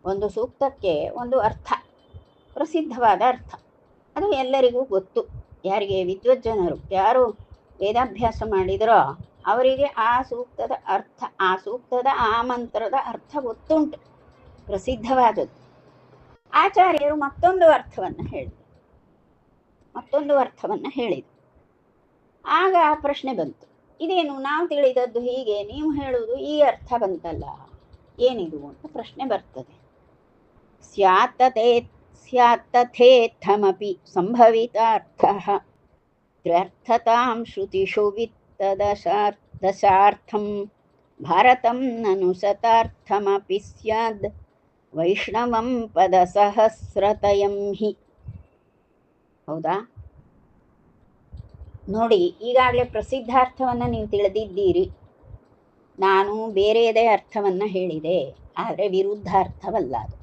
ಒಂದು ಸೂಕ್ತಕ್ಕೆ ಒಂದು ಅರ್ಥ, ಪ್ರಸಿದ್ಧವಾದ ಅರ್ಥ, ಅದು ಎಲ್ಲರಿಗೂ ಗೊತ್ತು. ಯಾರಿಗೆ ವಿದ್ವಜ್ಜನರು ಯಾರು ವೇದಾಭ್ಯಾಸ ಮಾಡಿದರೋ ಅವರಿಗೆ ಆ ಸೂಕ್ತದ ಅರ್ಥ, ಆ ಸೂಕ್ತದ ಆ ಮಂತ್ರದ ಅರ್ಥ ಗೊತ್ತುಂಟು, ಪ್ರಸಿದ್ಧವಾದದ್ದು. ಆಚಾರ್ಯರು ಮತ್ತೊಂದು ಅರ್ಥವನ್ನು ಹೇಳಿದರು. ಆಗ ಪ್ರಶ್ನೆ ಬಂತು, ಇದೇನು ನಾವು ತಿಳಿದದ್ದು ಹೀಗೆ, ನೀವು ಹೇಳುವುದು ಈ ಅರ್ಥ ಬಂತಲ್ಲ, ಏನಿದು ಅಂತ ಪ್ರಶ್ನೆ ಬರ್ತದೆ. ಸ್ಯಾತ್ತಥೇತ್ಥಮಪಿ ಸಂಭವಿತಾರ್ಥಃ ತ್ರ್ಯರ್ಥತಾಂ ಶ್ರುತಿಷು ವಿತ್ತದಶಾರ್ಥಂ ಭಾರತಂ ನನು ಶತಾರ್ಥಮಪಿ ಸ್ಯಾದ್ ವೈಷ್ಣವಂ ಪದಸಹಸ್ರತಯಂ ಹಿ. ಹೌದಾ? ನೋಡಿ, ಈಗಾಗಲೇ ಪ್ರಸಿದ್ಧಾರ್ಥವನ್ನು ನೀವು ತಿಳಿದಿದ್ದೀರಿ. ನಾನು ಬೇರೆಯದೇ ಅರ್ಥವನ್ನು ಹೇಳಿದೆ, ಆದರೆ ವಿರುದ್ಧಾರ್ಥವಲ್ಲ ಅದು.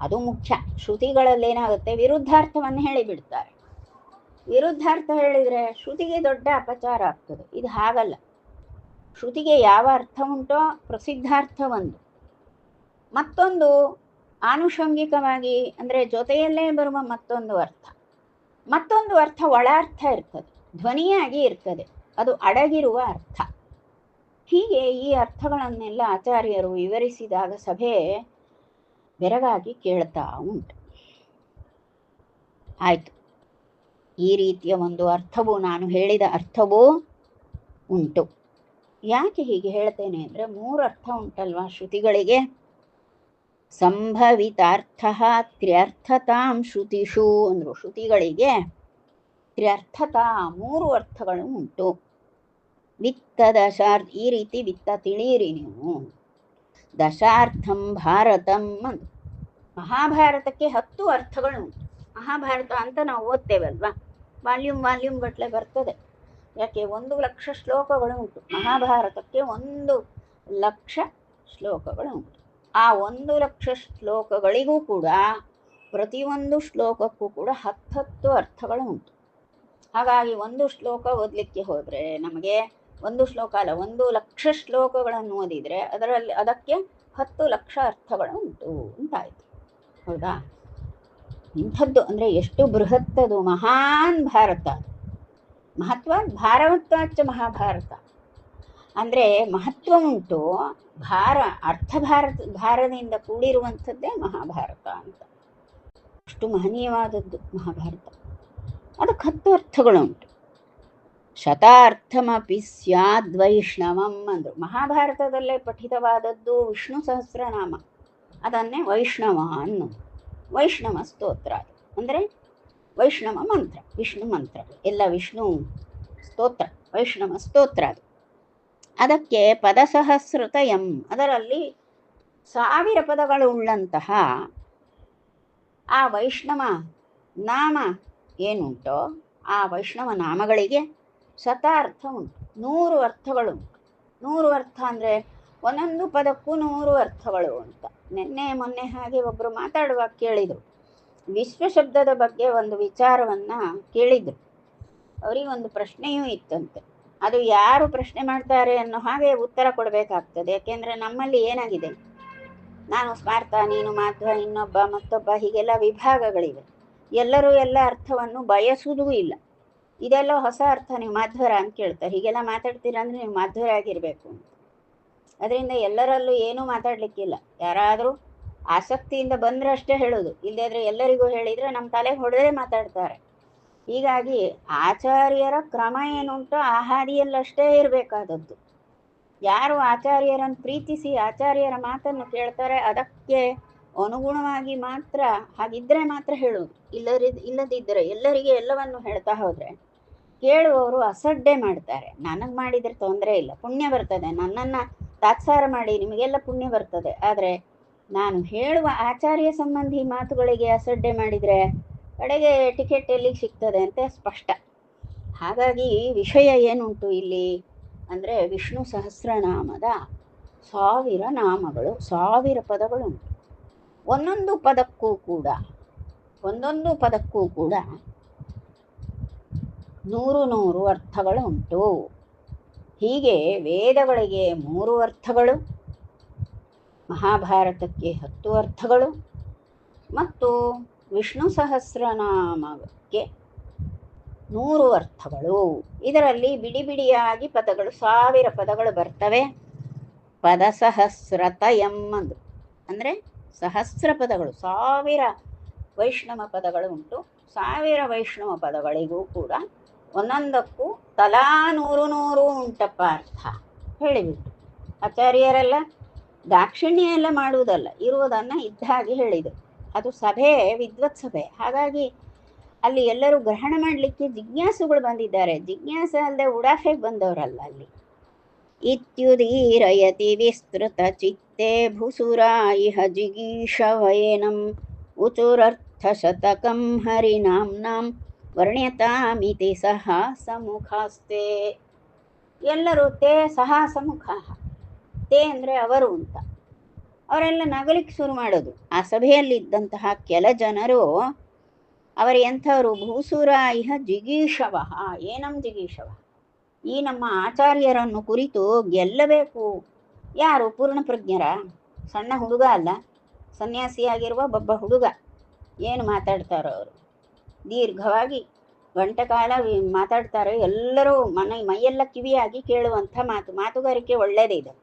ಅದು ಮುಖ್ಯ. ಶ್ರುತಿಗಳಲ್ಲೇನಾಗುತ್ತೆ, ವಿರುದ್ಧಾರ್ಥವನ್ನು ಹೇಳಿಬಿಡ್ತಾರೆ. ವಿರುದ್ಧಾರ್ಥ ಹೇಳಿದರೆ ಶ್ರುತಿಗೆ ದೊಡ್ಡ ಅಪಚಾರ ಆಗ್ತದೆ. ಇದು ಹಾಗಲ್ಲ. ಶ್ರುತಿಗೆ ಯಾವ ಅರ್ಥ ಉಂಟೋ ಪ್ರಸಿದ್ಧಾರ್ಥ ಒಂದು, ಮತ್ತೊಂದು ಆನುಷಂಗಿಕವಾಗಿ ಅಂದರೆ ಜೊತೆಯಲ್ಲೇ ಬರುವ ಮತ್ತೊಂದು ಅರ್ಥ ಒಳ ಅರ್ಥ ಇರ್ತದೆ, ಧ್ವನಿಯಾಗಿ ಇರ್ತದೆ, ಅದು ಅಡಗಿರುವ ಅರ್ಥ. ಹೀಗೆ ಈ ಅರ್ಥಗಳನ್ನೆಲ್ಲ ಆಚಾರ್ಯರು ವಿವರಿಸಿದಾಗ ಸಭೆ ಬೆರಗಾಗಿ ಕೇಳ್ತಾ ಉಂಟು. ಆಯಿತು, ಈ ರೀತಿಯ ಒಂದು ಅರ್ಥವು, ನಾನು ಹೇಳಿದ ಅರ್ಥವೂ ಉಂಟು. ಯಾಕೆ ಹೀಗೆ ಹೇಳ್ತೇನೆ ಅಂದರೆ, 3 ಅರ್ಥ ಉಂಟಲ್ವಾ ಶ್ರುತಿಗಳಿಗೆ. ಸಂಭವಿತಾರ್ಥ ತ್ರ್ಯರ್ಥತಾಂ ಶ್ರುತಿಷು ಅಂದರು. ಶ್ರುತಿಗಳಿಗೆ ತ್ರ್ಯರ್ಥತಾ 3 ಅರ್ಥಗಳು ಉಂಟು. ವಿತ್ತ ದಶಾರ್ಥ, ಈ ರೀತಿ ವಿತ್ತ ತಿಳಿಯಿರಿ ನೀವು. ದಶಾರ್ಥಂ ಭಾರತಂ ಅಂದು. ಮಹಾಭಾರತಕ್ಕೆ 10 ಅರ್ಥಗಳು ಉಂಟು. ಮಹಾಭಾರತ ಅಂತ ನಾವು ಓದ್ತೇವಲ್ವಾ, ವಾಲ್ಯೂಮ್ ಗಟ್ಟಲೆ ಬರ್ತದೆ. ಯಾಕೆ 1,00,000 ಶ್ಲೋಕಗಳು ಉಂಟು ಮಹಾಭಾರತಕ್ಕೆ. 1,00,000 ಶ್ಲೋಕಗಳು ಉಂಟು. ಆ 1,00,000 ಶ್ಲೋಕಗಳಿಗೂ ಕೂಡ ಪ್ರತಿಯೊಂದು ಶ್ಲೋಕಕ್ಕೂ ಕೂಡ 10 ಅರ್ಥಗಳು ಉಂಟು. ಹಾಗಾಗಿ ಒಂದು ಶ್ಲೋಕ ಓದಲಿಕ್ಕೆ ಹೋದರೆ ನಮಗೆ ಒಂದು ಶ್ಲೋಕ ಅಲ್ಲ, 1,00,000 ಶ್ಲೋಕಗಳನ್ನು ಓದಿದರೆ ಅದಕ್ಕೆ 10 ಲಕ್ಷ ಅರ್ಥಗಳು ಉಂಟು ಅಂತಾಯಿತು. ಹೌದಾ? ಇಂಥದ್ದು ಅಂದರೆ ಎಷ್ಟು ಬೃಹತ್ತದು, ಮಹಾನ್ ಭಾರತ, ಮಹತ್ವ ಭಾರವತ್ವಾಚ್ಚ ಮಹಾಭಾರತ. ಅಂದರೆ ಮಹತ್ವ ಉಂಟು. ಭಾರ, ಭಾರದಿಂದ ಕೂಡಿರುವಂಥದ್ದೇ ಮಹಾಭಾರತ ಅಂತ. ಅಷ್ಟು ಮಹನೀಯವಾದದ್ದು ಮಹಾಭಾರತ. ಅದಕ್ಕೆ 10 ಅರ್ಥಗಳುಂಟು. ಶತಾರ್ಥಮಪಿ ಸ್ಯಾದ್ವೈಷ್ಣವಂ ಅಂದರು. ಮಹಾಭಾರತದಲ್ಲೇ ಪಠಿತವಾದದ್ದು ವಿಷ್ಣು ಸಹಸ್ರನಾಮ, ಅದನ್ನೇ ವೈಷ್ಣವ ಅನ್ನೋದು. ವೈಷ್ಣವ ಸ್ತೋತ್ರ ಅಂದರೆ ವೈಷ್ಣವ ಮಂತ್ರ, ವಿಷ್ಣು ಮಂತ್ರ, ಎಲ್ಲ ವಿಷ್ಣು ಸ್ತೋತ್ರ, ವೈಷ್ಣವ ಸ್ತೋತ್ರ ಅದು. ಅದಕ್ಕೆ ಪದಸಹಸ್ರತಯಂ, ಅದರಲ್ಲಿ 1000 ಪದಗಳು ಉಳ್ಳಂತಹ ಆ ವೈಷ್ಣವ ನಾಮ ಏನುಂಟೋ ಆ ವೈಷ್ಣವ ನಾಮಗಳಿಗೆ ಶತಾರ್ಥ ಉಂಟು, 100 ಅರ್ಥಗಳುಂಟು. 100 ಅರ್ಥ ಅಂದರೆ ಒಂದೊಂದು ಪದಕ್ಕೂ 100 ಅರ್ಥಗಳು ಅಂತ. ಮೊನ್ನೆ ಹಾಗೆ ಒಬ್ಬರು ಮಾತಾಡುವಾಗ ಕೇಳಿದರು. ವಿಶ್ವಶಬ್ದದ ಬಗ್ಗೆ ಒಂದು ವಿಚಾರವನ್ನು ಕೇಳಿದರು. ಅವರಿಗೊಂದು ಪ್ರಶ್ನೆಯೂ ಇತ್ತಂತೆ. ಅದು ಯಾರು ಪ್ರಶ್ನೆ ಮಾಡ್ತಾರೆ ಅನ್ನೋ ಹಾಗೆ ಉತ್ತರ ಕೊಡಬೇಕಾಗ್ತದೆ. ಯಾಕೆಂದರೆ ನಮ್ಮಲ್ಲಿ ಏನಾಗಿದೆ, ನಾನು ಸ್ಮಾರ್ಥ, ನೀನು ಮಾಧ್ವ, ಇನ್ನೊಬ್ಬ ಮತ್ತೊಬ್ಬ, ಹೀಗೆಲ್ಲ ವಿಭಾಗಗಳಿವೆ. ಎಲ್ಲರೂ ಎಲ್ಲ ಅರ್ಥವನ್ನು ಬಯಸುವುದೂ ಇಲ್ಲ. ಇದೆಲ್ಲ ಹೊಸ ಅರ್ಥ, ನೀವು ಮಾಧ್ವರ ಅಂತ ಕೇಳ್ತಾರೆ. ಹೀಗೆಲ್ಲ ಮಾತಾಡ್ತೀರ ಅಂದರೆ ನೀವು ಮಾಧ್ವರಾಗಿರಬೇಕು ಅಂತ. ಅದರಿಂದ ಎಲ್ಲರಲ್ಲೂ ಏನೂ ಮಾತಾಡಲಿಕ್ಕಿಲ್ಲ. ಯಾರಾದರೂ ಆಸಕ್ತಿಯಿಂದ ಬಂದರೆ ಅಷ್ಟೇ ಹೇಳೋದು, ಇಲ್ಲದಿದ್ರೆ ಎಲ್ಲರಿಗೂ ಹೇಳಿದರೆ ನಮ್ಮ ತಲೆಗೆ ಹೊಡೆದೇ ಮಾತಾಡ್ತಾರೆ. ಹೀಗಾಗಿ ಆಚಾರ್ಯರ ಕ್ರಮ ಏನುಂಟೋ ಆ ಹಾದಿಯಲ್ಲಷ್ಟೇ ಇರಬೇಕಾದದ್ದು. ಯಾರು ಆಚಾರ್ಯರನ್ನು ಪ್ರೀತಿಸಿ ಆಚಾರ್ಯರ ಮಾತನ್ನು ಕೇಳ್ತಾರೆ ಅದಕ್ಕೆ ಅನುಗುಣವಾಗಿ ಮಾತ್ರ, ಹಾಗಿದ್ದರೆ ಮಾತ್ರ ಹೇಳೋದು. ಇಲ್ಲದಿದ್ದರೆ ಎಲ್ಲರಿಗೆ ಎಲ್ಲವನ್ನು ಹೇಳ್ತಾ ಹೋದರೆ ಕೇಳುವವರು ಅಸಡ್ಡೆ ಮಾಡ್ತಾರೆ. ನನಗೆ ಮಾಡಿದರೆ ತೊಂದರೆ ಇಲ್ಲ, ಪುಣ್ಯ ಬರ್ತದೆ, ನನ್ನನ್ನು ತಾತ್ಸಾರ ಮಾಡಿ ನಿಮಗೆಲ್ಲ ಪುಣ್ಯ ಬರ್ತದೆ. ಆದರೆ ನಾನು ಹೇಳುವ ಆಚಾರ್ಯ ಸಂಬಂಧಿ ಮಾತುಗಳಿಗೆ ಅಸಡ್ಡೆ ಮಾಡಿದರೆ ಕಡೆಗೆ ಟಿಕೆಟ್ ಎಲ್ಲಿಗೆ ಸಿಗ್ತದೆ ಅಂತ ಸ್ಪಷ್ಟ. ಹಾಗಾಗಿ ವಿಷಯ ಏನುಂಟು ಇಲ್ಲಿ ಅಂದರೆ ವಿಷ್ಣು ಸಹಸ್ರನಾಮದ 1000 ನಾಮಗಳು, 1000 ಪದಗಳುಂಟು. ಒಂದೊಂದು ಪದಕ್ಕೂ ಕೂಡ 100 ಅರ್ಥಗಳು ಉಂಟು. ಹೀಗೆ ವೇದಗಳಿಗೆ 3 ಅರ್ಥಗಳು, ಮಹಾಭಾರತಕ್ಕೆ 10 ಅರ್ಥಗಳು ಮತ್ತು ವಿಷ್ಣು ಸಹಸ್ರನಾಮಕ್ಕೆ 100 ಅರ್ಥಗಳು. ಇದರಲ್ಲಿ ಬಿಡಿ ಬಿಡಿಯಾಗಿ ಪದಗಳು 1000 ಪದಗಳು ಬರ್ತವೆ. ಪದಸಹಸ್ರತಯಂ ಅಂದು ಅಂದರೆ ಸಹಸ್ರ ಪದಗಳು, 1000 ವೈಷ್ಣವ ಪದಗಳು ಉಂಟು. 1000 ವೈಷ್ಣವ ಪದಗಳಿಗೂ ಕೂಡ ಒಂದೊಂದಕ್ಕೂ ತಲಾ 100 ಉಂಟಪ್ಪ ಅರ್ಥ ಹೇಳಿಬಿಟ್ಟು. ಆಚಾರ್ಯರೆಲ್ಲ ದಾಕ್ಷಿಣ್ಯ ಎಲ್ಲ ಮಾಡುವುದಲ್ಲ, ಇರುವುದನ್ನು ಇದ್ದ ಹಾಗೆ ಹೇಳಿದರು. ಅದು ಸಭೆ, ವಿದ್ವತ್ ಸಭೆ. ಹಾಗಾಗಿ ಅಲ್ಲಿ ಎಲ್ಲರೂ ಗ್ರಹಣ ಮಾಡಲಿಕ್ಕೆ ಜಿಜ್ಞಾಸುಗಳು ಬಂದಿದ್ದಾರೆ. ಜಿಜ್ಞಾಸ ಅಲ್ಲದೆ ಉಡಾಫೆಗೆ ಬಂದವರಲ್ಲ ಅಲ್ಲಿ. ಇತ್ಯುದೀರಯತಿ ವಿಸ್ತೃತ ಚಿತ್ತೇ ಭುಸುರಾ ಇಹ ಜಿಗೀಷವಯೇನಂ ಉಚುರರ್ಥ ಶತಕಂ ಹರಿನಾಂನಾಂ ವರ್ಣ್ಯತಾಮಿತಿ ಸಹ ಸಮ್ಮುಖಾಸ್ತೆ. ಎಲ್ಲರೂ ತೇ ಸಹ ಸಮ್ಮುಖ, ತೇ ಅಂದರೆ ಅವರು ಅಂತ. ಅವರೆಲ್ಲ ನಗಲಿಕ್ಕೆ ಶುರು ಮಾಡೋದು. ಆ ಸಭೆಯಲ್ಲಿದ್ದಂತಹ ಕೆಲ ಜನರು ಅವರು ಎಂಥವರು, ಭೂಸುರ ಇಹ ಜಿಗೀಷವ, ಏನಂ ಜಿಗೀಷವ, ಈ ನಮ್ಮ ಆಚಾರ್ಯರನ್ನು ಕುರಿತು ಗೆಲ್ಲಬೇಕು. ಯಾರು? ಪೂರ್ಣಪ್ರಜ್ಞರ ಸಣ್ಣ ಹುಡುಗ ಅಲ್ಲ, ಸನ್ಯಾಸಿಯಾಗಿರುವ ಒಬ್ಬ ಹುಡುಗ. ಏನು ಮಾತಾಡ್ತಾರೋ ಅವರು, ದೀರ್ಘವಾಗಿ ಗಂಟೆ ಕಾಲ ಮಾತಾಡ್ತಾರೆ. ಎಲ್ಲರೂ ಮೈಯೆಲ್ಲ ಕಿವಿಯಾಗಿ ಕೇಳುವಂಥ ಮಾತುಗಾರಿಕೆ ಒಳ್ಳೆಯದೇ ಇದೆ.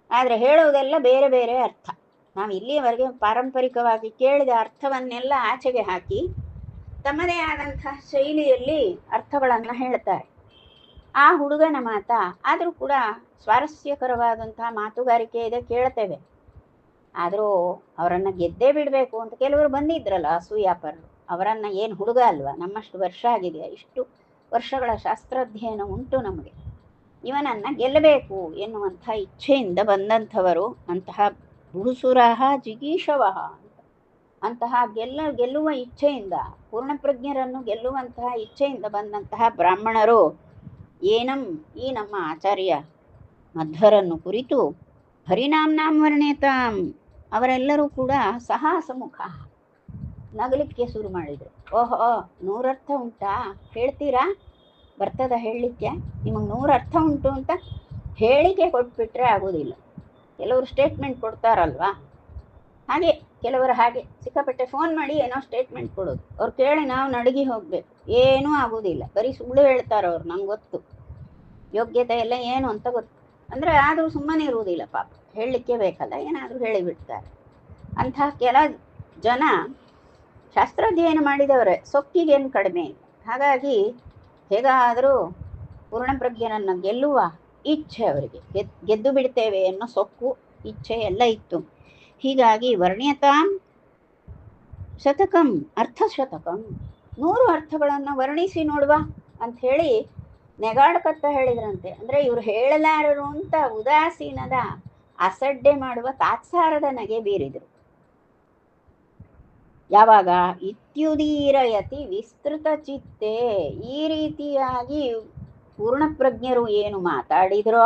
ಆದರೆ ಹೇಳುವುದೆಲ್ಲ ಬೇರೆ ಬೇರೆ ಅರ್ಥ. ನಾವು ಇಲ್ಲಿಯವರೆಗೆ ಪಾರಂಪರಿಕವಾಗಿ ಕೇಳಿದ ಅರ್ಥವನ್ನೆಲ್ಲ ಆಚೆಗೆ ಹಾಕಿ ತಮ್ಮದೇ ಆದಂತಹ ಶೈಲಿಯಲ್ಲಿ ಅರ್ಥಗಳನ್ನು ಹೇಳ್ತಾರೆ. ಆ ಹುಡುಗನ ಮಾತ ಆದರೂ ಕೂಡ ಸ್ವಾರಸ್ಯಕರವಾದಂತಹ ಮಾತುಗಾರಿಕೆ ಇದೆ, ಕೇಳ್ತೇವೆ. ಆದರೂ ಅವರನ್ನು ಗೆದ್ದೇ ಬಿಡಬೇಕು ಅಂತ ಕೆಲವರು ಬಂದಿದ್ರಲ್ಲ ಅಸೂಯಾಪರರು. ಅವರನ್ನು ಏನು ಹುಡುಗ ಅಲ್ವಾ, ನಮ್ಮಷ್ಟು ವರ್ಷ ಆಗಿದೆ, ಇಷ್ಟು ವರ್ಷಗಳ ಶಾಸ್ತ್ರಾಧ್ಯಯನ ಉಂಟು ನಮಗೆ, ಇವನನ್ನು ಗೆಲ್ಲಬೇಕು ಎನ್ನುವಂಥ ಇಚ್ಛೆಯಿಂದ ಬಂದಂಥವರು ಅಂತಹ ಭೂಸುರಃ ಜಿಗೀಷವಃ ಅಂತ. ಅಂತಹ ಗೆಲ್ಲುವ ಇಚ್ಛೆಯಿಂದ, ಪೂರ್ಣಪ್ರಜ್ಞರನ್ನು ಗೆಲ್ಲುವಂತಹ ಇಚ್ಛೆಯಿಂದ ಬಂದಂತಹ ಬ್ರಾಹ್ಮಣರು ಏನಂ, ಈ ನಮ್ಮ ಆಚಾರ್ಯ ಮಧ್ವರನ್ನು ಕುರಿತು ಹರಿನಾಂನಾಂ ವರ್ಣ್ಯತಾಂ, ಅವರೆಲ್ಲರೂ ಕೂಡ ಸಹ ಸಮ್ಮುಖ, ನಗಲಿಕ್ಕೆ ಶುರು ಮಾಡಿದರು. ಓಹೋ, 100 ಅರ್ಥ ಉಂಟಾ, ಹೇಳ್ತೀರಾ? ಬರ್ತದ ಹೇಳಲಿಕ್ಕೆ? ನಿಮಗೆ 100 ಅರ್ಥ ಉಂಟು ಅಂತ ಹೇಳಿಕೆ ಕೊಟ್ಬಿಟ್ರೆ ಆಗೋದಿಲ್ಲ. ಕೆಲವರು ಸ್ಟೇಟ್ಮೆಂಟ್ ಕೊಡ್ತಾರಲ್ವಾ, ಹಾಗೆ ಕೆಲವರು ಹಾಗೆ ಸಿಕ್ಕಾಪಟ್ಟೆ ಫೋನ್ ಮಾಡಿ ಏನೋ ಸ್ಟೇಟ್ಮೆಂಟ್ ಕೊಡೋದು. ಅವ್ರು ಕೇಳಿ ನಾವು ನಡುಗಿ ಹೋಗಬೇಕು, ಏನೂ ಆಗೋದಿಲ್ಲ, ಬರೀ ಸುಳ್ಳು ಹೇಳ್ತಾರೆ ಅವ್ರು. ನಂಗೆ ಗೊತ್ತು, ಯೋಗ್ಯತೆ ಎಲ್ಲ ಏನು ಅಂತ ಗೊತ್ತು. ಅಂದರೆ ಆದರೂ ಸುಮ್ಮನೆ ಇರುವುದಿಲ್ಲ ಪಾಪ, ಹೇಳಲಿಕ್ಕೆ ಬೇಕಲ್ಲ, ಏನಾದರೂ ಹೇಳಿಬಿಡ್ತಾರೆ. ಅಂಥ ಕೆಲ ಜನ ಶಾಸ್ತ್ರಾಧ್ಯಯನ ಮಾಡಿದವರೇ, ಸೊಕ್ಕಿಗೇನು ಕಡಿಮೆ ಇಲ್ಲ. ಹಾಗಾಗಿ ಹೇಗಾದರೂ ಪೂರ್ಣಪ್ರಜ್ಞನನ್ನು ಗೆಲ್ಲುವ ಇಚ್ಛೆ ಅವರಿಗೆ, ಗೆದ್ದು ಬಿಡ್ತೇವೆ ಅನ್ನೋ ಸೊಕ್ಕು ಇಚ್ಛೆ ಎಲ್ಲ ಇತ್ತು. ಹೀಗಾಗಿ ವರ್ಣ್ಯತಾಂ ಶತಕಂ ಅರ್ಥಶತಕಂ, 100 ಅರ್ಥಗಳನ್ನು ವರ್ಣಿಸಿ ನೋಡುವ ಅಂಥೇಳಿ ನೆಗಾಡ್ಕತ್ತ ಹೇಳಿದ್ರಂತೆ. ಅಂದರೆ ಇವರು ಹೇಳಲಾರರು ಅಂತ ಉದಾಸೀನದ ಅಸಡ್ಡೆ ಮಾಡುವ ತಾತ್ಸಾರದ ನಗೆ ಬೀರಿದರು. ಯಾವಾಗ ಇತ್ಯುದೀರಯತಿ ವಿಸ್ತೃತ ಚಿತ್ತೆ, ಈ ರೀತಿಯಾಗಿ ಪೂರ್ಣಪ್ರಜ್ಞರು ಏನು ಮಾತಾಡಿದ್ರೋ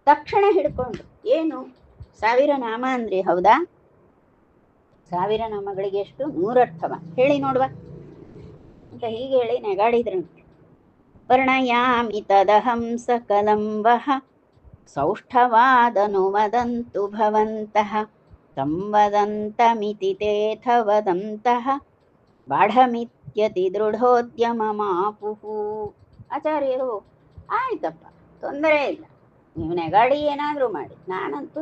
ತಕ್ಷಣ ಹಿಡ್ಕೊಂಡು, ಏನು 1000 ನಾಮ ಅಂದ್ರಿ ಹೌದಾ, 1000 ನಾಮಗಳಿಗೆ ಎಷ್ಟು, 100 ಅರ್ಥವ ಹೇಳಿ ನೋಡುವ ಅಂತ ಹೀಗೆ ಹೇಳಿ ನೆಗಾಡಿದ್ರಂತೆ. ವರ್ಣಯಾಮಿ ತದಹಂ ಸಕಲಂ ವಹ ಸೌಷ್ಠವಾದನುವದಂತು ಭವಂತಃ ಸಂವದಂತಮಿತಿ ತೇಥ ವದಂತಃ ಬಾಢಮಿತ್ಯತಿ ದೃಢೋದ್ಯಮಮಾಪುಹು. ಆಚಾರ್ಯರು ಆಯ್ತಪ್ಪ, ತೊಂದರೆ ಇಲ್ಲ, ನೀವು ನೆಗಾಡಿ ಏನಾದರೂ ಮಾಡಿ, ನಾನಂತೂ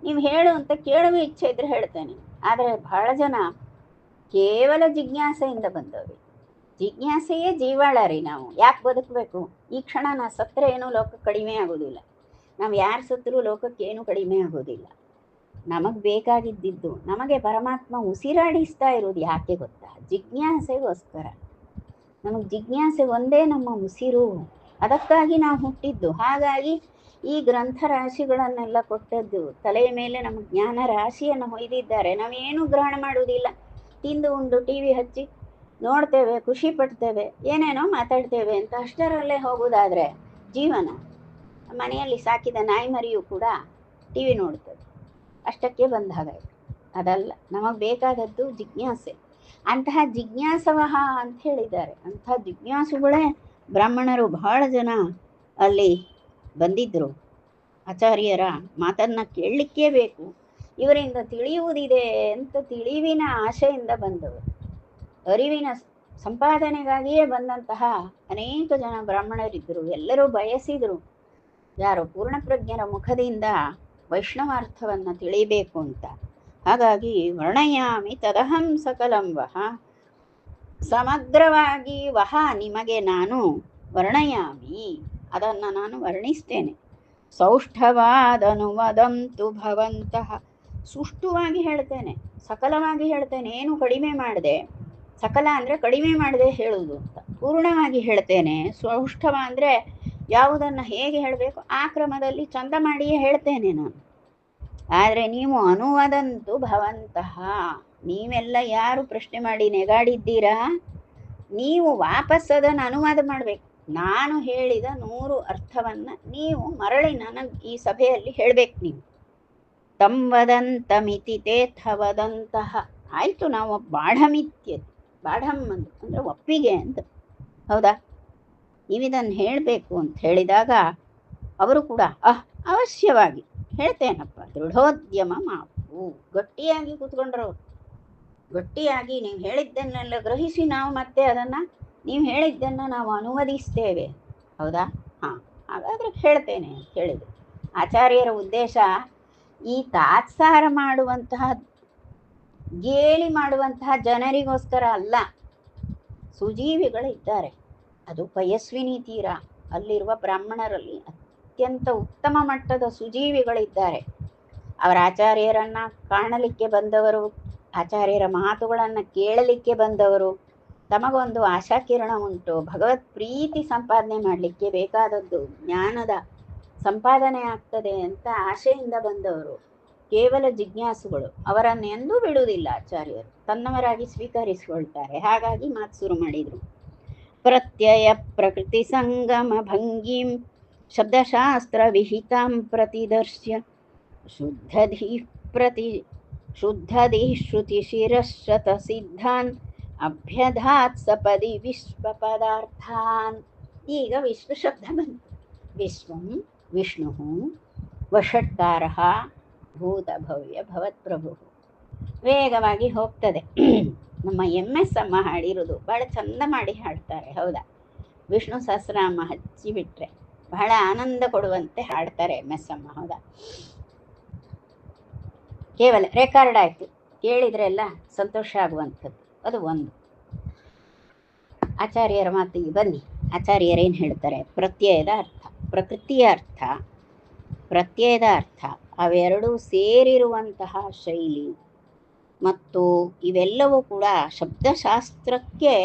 ನೀವು ಹೇಳು ಅಂತ ಕೇಳುವ ಇಚ್ಛೆ ಇದ್ರೆ ಹೇಳ್ತೇನೆ. ಆದರೆ ಬಹಳ ಜನ ಕೇವಲ ಜಿಜ್ಞಾಸೆಯಿಂದ ಬಂದವರು. ಜಿಜ್ಞಾಸೆಯೇ ಜೀವಾಳ ರೀ. ನಾವು ಯಾಕೆ ಬದುಕಬೇಕು? ಈ ಕ್ಷಣ ನಾ ಸತ್ತರೆ ಏನೂ ಲೋಕ ಕಡಿಮೆ ಆಗೋದಿಲ್ಲ, ನಾವು ಯಾರು ಸತ್ತರೂ ಲೋಕಕ್ಕೇನು ಕಡಿಮೆ ಆಗೋದಿಲ್ಲ. ನಮಗೆ ಬೇಕಾಗಿದ್ದಿದ್ದು, ನಮಗೆ ಪರಮಾತ್ಮ ಉಸಿರಾಡಿಸ್ತಾ ಇರೋದು ಯಾಕೆ ಗೊತ್ತಾ? ಜಿಜ್ಞಾಸೆಗೋಸ್ಕರ. ನಮಗೆ ಜಿಜ್ಞಾಸೆ ಒಂದೇ ನಮ್ಮ ಉಸಿರು, ಅದಕ್ಕಾಗಿ ನಾವು ಹುಟ್ಟಿದ್ದು. ಹಾಗಾಗಿ ಈ ಗ್ರಂಥ ರಾಶಿಗಳನ್ನೆಲ್ಲ ಕೊಟ್ಟದ್ದು, ತಲೆಯ ಮೇಲೆ ನಮ್ಮ ಜ್ಞಾನ ರಾಶಿಯನ್ನು ಹೊಯ್ದಿದ್ದಾರೆ. ನಾವೇನು ಗ್ರಹಣ ಮಾಡುವುದಿಲ್ಲ, ತಿಂದು ಉಂಡು ಟಿ ವಿ ಹಚ್ಚಿ ನೋಡ್ತೇವೆ, ಖುಷಿ ಪಡ್ತೇವೆ, ಏನೇನೋ ಮಾತಾಡ್ತೇವೆ ಅಂತ ಅಷ್ಟರಲ್ಲೇ ಹೋಗೋದಾದರೆ ಜೀವನ. ಮನೆಯಲ್ಲಿ ಸಾಕಿದ ನಾಯಿ ಮರಿಯೂ ಕೂಡ ಟಿ ವಿ ನೋಡ್ತದೆ, ಅಷ್ಟಕ್ಕೆ ಬಂದ ಹಾಗಾಯಿತು. ಅದಲ್ಲ, ನಮಗೆ ಬೇಕಾದದ್ದು ಜಿಜ್ಞಾಸೆ. ಅಂತಹ ಜಿಜ್ಞಾಸವಹ ಅಂತ ಹೇಳಿದ್ದಾರೆ. ಅಂಥ ಜಿಜ್ಞಾಸುಗಳೇ ಬ್ರಾಹ್ಮಣರು ಬಹಳ ಜನ ಅಲ್ಲಿ ಬಂದಿದ್ದರು. ಆಚಾರ್ಯರ ಮಾತನ್ನು ಕೇಳಲಿಕ್ಕೇ ಬೇಕು, ಇವರಿಂದ ತಿಳಿಯುವುದಿದೆ ಅಂತ ತಿಳಿವಿನ ಆಶೆಯಿಂದ ಬಂದವರು, ಅರಿವಿನ ಸಂಪಾದನೆಗಾಗಿಯೇ ಬಂದಂತಹ ಅನೇಕ ಜನ ಬ್ರಾಹ್ಮಣರಿದ್ದರು. ಎಲ್ಲರೂ ಬಯಸಿದರು ಯಾರು ಪೂರ್ಣಪ್ರಜ್ಞರ ಮುಖದಿಂದ ವೈಷ್ಣವಾರ್ಥವನ್ನು ತಿಳಿಬೇಕು ಅಂತ. ಹಾಗಾಗಿ ವರ್ಣಯಾಮಿ ತದಹಂ ಸಕಲಂ ವಹ, ಸಮಗ್ರವಾಗಿ ವಹ ನಿಮಗೆ ನಾನು ವರ್ಣಯಾಮಿ, ಅದನ್ನು ನಾನು ವರ್ಣಿಸ್ತೇನೆ. ಸೌಷ್ಠವಾದನುವದಂತು ಭವಂತಃ, ಸುಷ್ಟುವಾಗಿ ಹೇಳ್ತೇನೆ, ಸಕಲವಾಗಿ ಹೇಳ್ತೇನೆ, ಏನು ಕಡಿಮೆ ಮಾಡಿದೆ. ಸಕಲ ಅಂದರೆ ಕಡಿಮೆ ಮಾಡದೆ ಹೇಳುವುದು ಅಂತ, ಪೂರ್ಣವಾಗಿ ಹೇಳ್ತೇನೆ. ಸೌಷ್ಠವ ಅಂದರೆ ಯಾವುದನ್ನು ಹೇಗೆ ಹೇಳಬೇಕು ಆ ಕ್ರಮದಲ್ಲಿ ಚಂದ ಮಾಡಿಯೇ ಹೇಳ್ತೇನೆ ನಾನು. ಆದರೆ ನೀವು ಅನುವದಂತು ಭವಂತಹ, ನೀವೆಲ್ಲ ಯಾರು ಪ್ರಶ್ನೆ ಮಾಡಿ ನೆಗಾಡಿದ್ದೀರಾ, ನೀವು ವಾಪಸ್ ಅದನ್ನು ಅನುವಾದ ಮಾಡಬೇಕು. ನಾನು ಹೇಳಿದ 100 ಅರ್ಥವನ್ನು ನೀವು ಮರಳಿ ನನಗೆ ಈ ಸಭೆಯಲ್ಲಿ ಹೇಳಬೇಕು. ನೀವು ತಂವದಂತಮಿತಿ ತೇಥ ವದಂತಹ, ಆಯಿತು ನಾವು ಬಾಢಮಿತ್ಯತಿ, ಬಾಢಂ ಅಂದರೆ ಒಪ್ಪಿಗೆ ಅಂತ, ಹೌದಾ, ನೀವಿದನ್ನು ಹೇಳಬೇಕು ಅಂತ ಹೇಳಿದಾಗ ಅವರು ಕೂಡ ಅವಶ್ಯವಾಗಿ ಹೇಳ್ತೇನಪ್ಪ, ದೃಢೋದ್ಯಮ ಮಾಪು, ಗಟ್ಟಿಯಾಗಿ ಕೂತ್ಕೊಂಡ್ರವ್ರು. ಗಟ್ಟಿಯಾಗಿ ನೀವು ಹೇಳಿದ್ದನ್ನೆಲ್ಲ ಗ್ರಹಿಸಿ ನಾವು ಮತ್ತೆ ಅದನ್ನು, ನೀವು ಹೇಳಿದ್ದನ್ನು ನಾವು ಅನುವಾದಿಸ್ತೇವೆ, ಹೌದಾ, ಹಾಂ ಹಾಗಾದರೆ ಹೇಳ್ತೇನೆ ಅಂತ ಹೇಳಿದರು. ಆಚಾರ್ಯರ ಉದ್ದೇಶ ಈ ತಾತ್ಸಾರ ಮಾಡುವಂತಹ, ಗೇಲಿ ಮಾಡುವಂತಹ ಜನರಿಗೋಸ್ಕರ ಅಲ್ಲ. ಸುಜೀವಿಗಳಿದ್ದಾರೆ, ಅದು ಪಯಸ್ವಿನಿ ತೀರ, ಅಲ್ಲಿರುವ ಬ್ರಾಹ್ಮಣರಲ್ಲಿ ಅತ್ಯಂತ ಉತ್ತಮ ಮಟ್ಟದ ಸುಜೀವಿಗಳಿದ್ದಾರೆ. ಅವರ ಆಚಾರ್ಯರನ್ನು ಕಾಣಲಿಕ್ಕೆ ಬಂದವರು, ಆಚಾರ್ಯರ ಮಾತುಗಳನ್ನು ಕೇಳಲಿಕ್ಕೆ ಬಂದವರು, ತಮಗೊಂದು ಆಶಾಕಿರಣ ಉಂಟು, ಭಗವತ್ ಪ್ರೀತಿ ಸಂಪಾದನೆ ಮಾಡಲಿಕ್ಕೆ ಬೇಕಾದದ್ದು ಜ್ಞಾನದ ಸಂಪಾದನೆ ಆಗ್ತದೆ ಅಂತ ಆಶೆಯಿಂದ ಬಂದವರು, ಕೇವಲ ಜಿಜ್ಞಾಸುಗಳು. ಅವರನ್ನು ಎಂದೂ ಬಿಡುವುದಿಲ್ಲ ಆಚಾರ್ಯರು, ತನ್ನವರಾಗಿ ಸ್ವೀಕರಿಸಿಕೊಳ್ತಾರೆ. ಹಾಗಾಗಿ ಮಾತು ಶುರು ಮಾಡಿದರು. ಪ್ರತ್ಯಯ ಪ್ರಕೃತಿ ಸಂಗಮ ಭಂಗಿಂ ಶಬ್ದಶಾಸ್ತ್ರ ವಿಹಿತಾಂ ಪ್ರತಿದರ್ಶ್ಯ ಶುದ್ಧದಿ ಶ್ರುತಿ ಶಿರಶತ ಸಿದ್ಧಾನ್ ಅಭ್ಯಧಾತ್ ಸಪದಿ ವಿಶ್ವ ಪದಾರ್ಥಾನ್. ಈಗ ವಿಶ್ವ ಶಬ್ದ ಬಂತು. ವಿಶ್ವಂ ವಿಷ್ಣು ವಷಟ್ಕಾರ ಭೂತ ಭವ್ಯ ಭವತ್ಪ್ರಭು. ವೇಗವಾಗಿ ಹೋಗ್ತದೆ. ನಮ್ಮ MS ಅಮ್ಮ ಹಾಡಿರೋದು ಭಾಳ ಚಂದ ಮಾಡಿ ಹಾಡ್ತಾರೆ, ಹೌದಾ. ವಿಷ್ಣು ಸಹಸ್ರನಾಮ ಹಚ್ಚಿಬಿಟ್ರೆ ಬಹಳ ಆನಂದ ಕೊಡುವಂತೆ ಹಾಡ್ತಾರೆ ಮೆಸ್ಸಮ್ಮ. ಹೌದಾ? ಕೇವಲ ರೆಕಾರ್ಡ್ ಆಯ್ತು, ಕೇಳಿದ್ರೆಲ್ಲ ಸಂತೋಷ ಆಗುವಂಥದ್ದು. ಅದು ಒಂದು. ಆಚಾರ್ಯರ ಮಾತಿಗೆ ಬನ್ನಿ. ಆಚಾರ್ಯರೇನು ಹೇಳ್ತಾರೆ? ಪ್ರತ್ಯಯದ ಅರ್ಥ, ಪ್ರಕೃತಿಯ ಅರ್ಥ, ಪ್ರತ್ಯಯದ ಅರ್ಥ, ಅವೆರಡೂ ಸೇರಿರುವಂತಹ ಶೈಲಿ ಮತ್ತು ಇವೆಲ್ಲವೂ ಕೂಡ ಶಬ್ದಶಾಸ್ತ್ರಕ್ಕೆ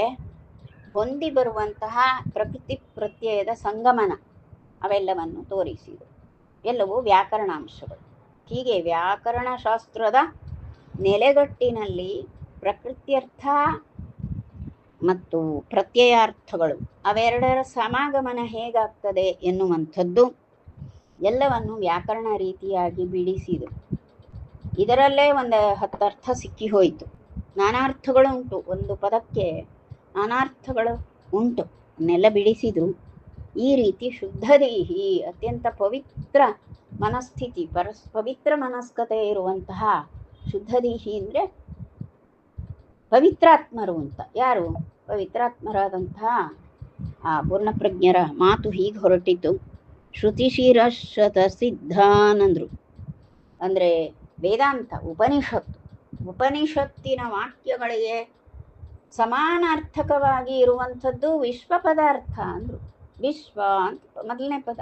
ಹೊಂದಿ ಬರುವಂತಹ ಪ್ರಕೃತಿ ಪ್ರತ್ಯಯದ ಸಂಗಮನ, ಅವೆಲ್ಲವನ್ನು ತೋರಿಸಿದರು. ಎಲ್ಲವೂ ವ್ಯಾಕರಣಾಂಶಗಳು. ಹೀಗೆ ವ್ಯಾಕರಣಶಾಸ್ತ್ರದ ನೆಲೆಗಟ್ಟಿನಲ್ಲಿ ಪ್ರಕೃತ್ಯರ್ಥ ಮತ್ತು ಪ್ರತ್ಯಯಾರ್ಥಗಳು ಅವೆರಡರ ಸಮಾಗಮನ ಹೇಗಾಗ್ತದೆ ಎನ್ನುವಂಥದ್ದು ಎಲ್ಲವನ್ನು ವ್ಯಾಕರಣ ರೀತಿಯಾಗಿ ಬಿಡಿಸಿದರು. ಇದರಲ್ಲೇ ಒಂದು 10 ಅರ್ಥ ಸಿಕ್ಕಿ ಹೋಯಿತು. ನಾನಾರ್ಥಗಳು ಉಂಟು, ಒಂದು ಪದಕ್ಕೆ ನಾನಾರ್ಥಗಳು ಉಂಟು, ಅನ್ನೆಲ್ಲ ಬಿಡಿಸಿದ್ರು. ಈ ರೀತಿ ಶುದ್ಧದೇಹಿ, ಅತ್ಯಂತ ಪವಿತ್ರ ಮನಸ್ಥಿತಿ, ಪವಿತ್ರ ಮನಸ್ಕತೆ ಇರುವಂತಹ ಶುದ್ಧದೇಹಿ ಅಂದರೆ ಪವಿತ್ರಾತ್ಮರು ಅಂತ. ಯಾರು? ಪವಿತ್ರಾತ್ಮರಾದಂತಹ ಆ ಪೂರ್ಣಪ್ರಜ್ಞರ ಮಾತು ಹೀಗೆ ಹೊರಟಿತು. ಶ್ರುತಿಶಿರಶತ ಸಿದ್ಧಾನಂದ್ರು ಅಂದರೆ ವೇದಾಂತ, ಉಪನಿಷತ್ತಿನ ವಾಕ್ಯಗಳಿಗೆ ಸಮಾನಾರ್ಥಕವಾಗಿ ಇರುವಂಥದ್ದು ವಿಶ್ವ ಪದಾರ್ಥ ಅಂದರು. ವಿಶ್ವ ಅಂತ ಮೊದಲನೇ ಪದ.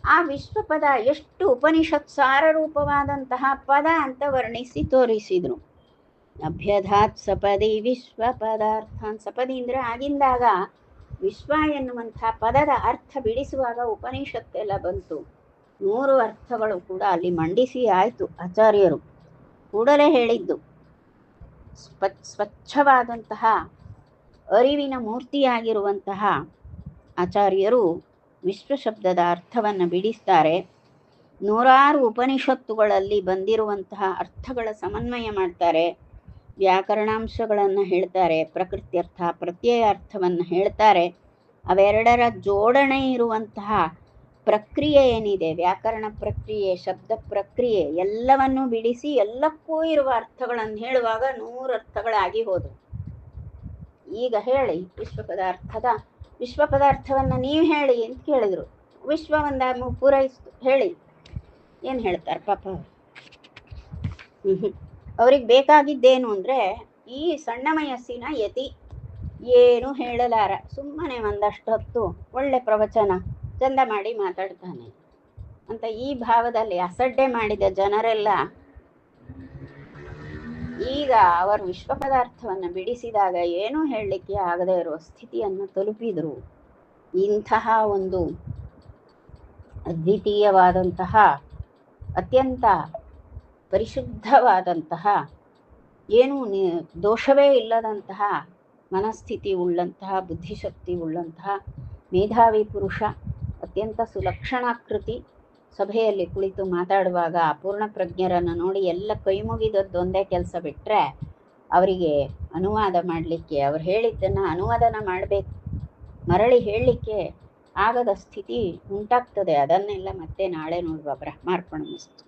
ಆ ವಿಶ್ವ ಪದ ಎಷ್ಟು ಉಪನಿಷತ್ ಸಾರರೂಪವಾದಂತಹ ಪದ ಅಂತ ವರ್ಣಿಸಿ ತೋರಿಸಿದರು. ಅಭ್ಯಧಾತ್ ಸಪದಿ ವಿಶ್ವ ಪದಾರ್ಥ. ಸಪದಿ ಅಂದರೆ ಆಗಿಂದಾಗ ವಿಶ್ವ ಎನ್ನುವಂಥ ಪದದ ಅರ್ಥ ಬಿಡಿಸುವಾಗ ಉಪನಿಷತ್ತೆಲ್ಲ ಬಂತು. 100 ಅರ್ಥಗಳು ಕೂಡ ಅಲ್ಲಿ ಮಂಡಿಸಿ ಆಯಿತು. ಆಚಾರ್ಯರು ಕೂಡಲೇ ಹೇಳಿದ್ದು, ಸ್ವಚ್ಛವಾದಂತಹ ಅರಿವಿನ ಮೂರ್ತಿಯಾಗಿರುವಂತಹ ಆಚಾರ್ಯರು ವಿಶ್ವ ಶಬ್ದದ ಅರ್ಥವನ್ನು ಬಿಡಿಸ್ತಾರೆ. 100 ಉಪನಿಷತ್ತುಗಳಲ್ಲಿ ಬಂದಿರುವಂತಹ ಅರ್ಥಗಳ ಸಮನ್ವಯ ಮಾಡ್ತಾರೆ, ವ್ಯಾಕರಣಾಂಶಗಳನ್ನು ಹೇಳ್ತಾರೆ, ಪ್ರಕೃತ್ಯರ್ಥ ಪ್ರತ್ಯಯಾರ್ಥವನ್ನು ಹೇಳ್ತಾರೆ. ಅವೆರಡರ ಜೋಡಣೆ ಇರುವಂತಹ ಪ್ರಕ್ರಿಯೆ ಏನಿದೆ, ವ್ಯಾಕರಣ ಪ್ರಕ್ರಿಯೆ, ಶಬ್ದ ಪ್ರಕ್ರಿಯೆ ಎಲ್ಲವನ್ನು ಬಿಡಿಸಿ ಎಲ್ಲಕ್ಕೂ ಇರುವ ಅರ್ಥಗಳನ್ನು ಹೇಳುವಾಗ 100 ಅರ್ಥಗಳಾಗಿ ಹೋದವು. ಈಗ ಹೇಳಿ ವಿಶ್ವ ಪದಾರ್ಥವನ್ನು ನೀವು ಹೇಳಿ ಅಂತ ಕೇಳಿದರು. ವಿಶ್ವ ಒಂದು ಪೂರೈಸ್ತು, ಹೇಳಿ. ಏನು ಹೇಳ್ತಾರೆ ಪಾಪ ಅವ್ರಿಗೆ ಬೇಕಾಗಿದ್ದೇನು ಅಂದರೆ ಈ ಸಣ್ಣ ವಯಸ್ಸಿನ ಯತಿ ಏನು ಹೇಳಲಾರ, ಸುಮ್ಮನೆ ಒಂದಷ್ಟು ಹೊತ್ತು ಒಳ್ಳೆ ಪ್ರವಚನ ಚಂದ ಮಾಡಿ ಮಾತಾಡ್ತಾನೆ ಅಂತ ಈ ಭಾವದಲ್ಲಿ ಅಸಡ್ಡೆ ಮಾಡಿದ ಜನರೆಲ್ಲ ಈಗ ಅವರು ವಿಶ್ವ ಪದಾರ್ಥವನ್ನು ಬಿಡಿಸಿದಾಗ ಏನೂ ಹೇಳಲಿಕ್ಕೆ ಆಗದೇ ಇರುವ ಸ್ಥಿತಿಯನ್ನು ತಲುಪಿದರು. ಇಂತಹ ಒಂದು ಅದ್ವಿತೀಯವಾದಂತಹ ಅತ್ಯಂತ ಪರಿಶುದ್ಧವಾದಂತಹ ಏನೂ ದೋಷವೇ ಇಲ್ಲದಂತಹ ಮನಸ್ಥಿತಿ ಉಳ್ಳಂತಹ, ಬುದ್ಧಿಶಕ್ತಿ ಉಳ್ಳಂತಹ ಮೇಧಾವಿ ಪುರುಷ, ಅತ್ಯಂತ ಸುಲಕ್ಷಣಾಕೃತಿ ಸಭೆಯಲ್ಲಿ ಕುಳಿತು ಮಾತಾಡುವಾಗ ಅಪೂರ್ಣ ಪ್ರಜ್ಞರನ್ನು ನೋಡಿ ಎಲ್ಲ ಕೈ ಮುಗಿದದ್ದೊಂದೇ ಕೆಲಸ ಬಿಟ್ಟರೆ ಅವರಿಗೆ ಅನುವಾದ ಮಾಡಲಿಕ್ಕೆ, ಅವ್ರು ಹೇಳಿದ್ದನ್ನು ಅನುವಾದನ ಮಾಡಬೇಕು, ಮರಳಿ ಹೇಳಲಿಕ್ಕೆ ಆಗದ ಸ್ಥಿತಿ ಉಂಟಾಗ್ತದೆ. ಅದನ್ನೆಲ್ಲ ಮತ್ತೆ ನಾಳೆ ನೋಡುವ. ಬ್ರಹ್ಮಾರ್ಪಣ ಮಸ್ತು.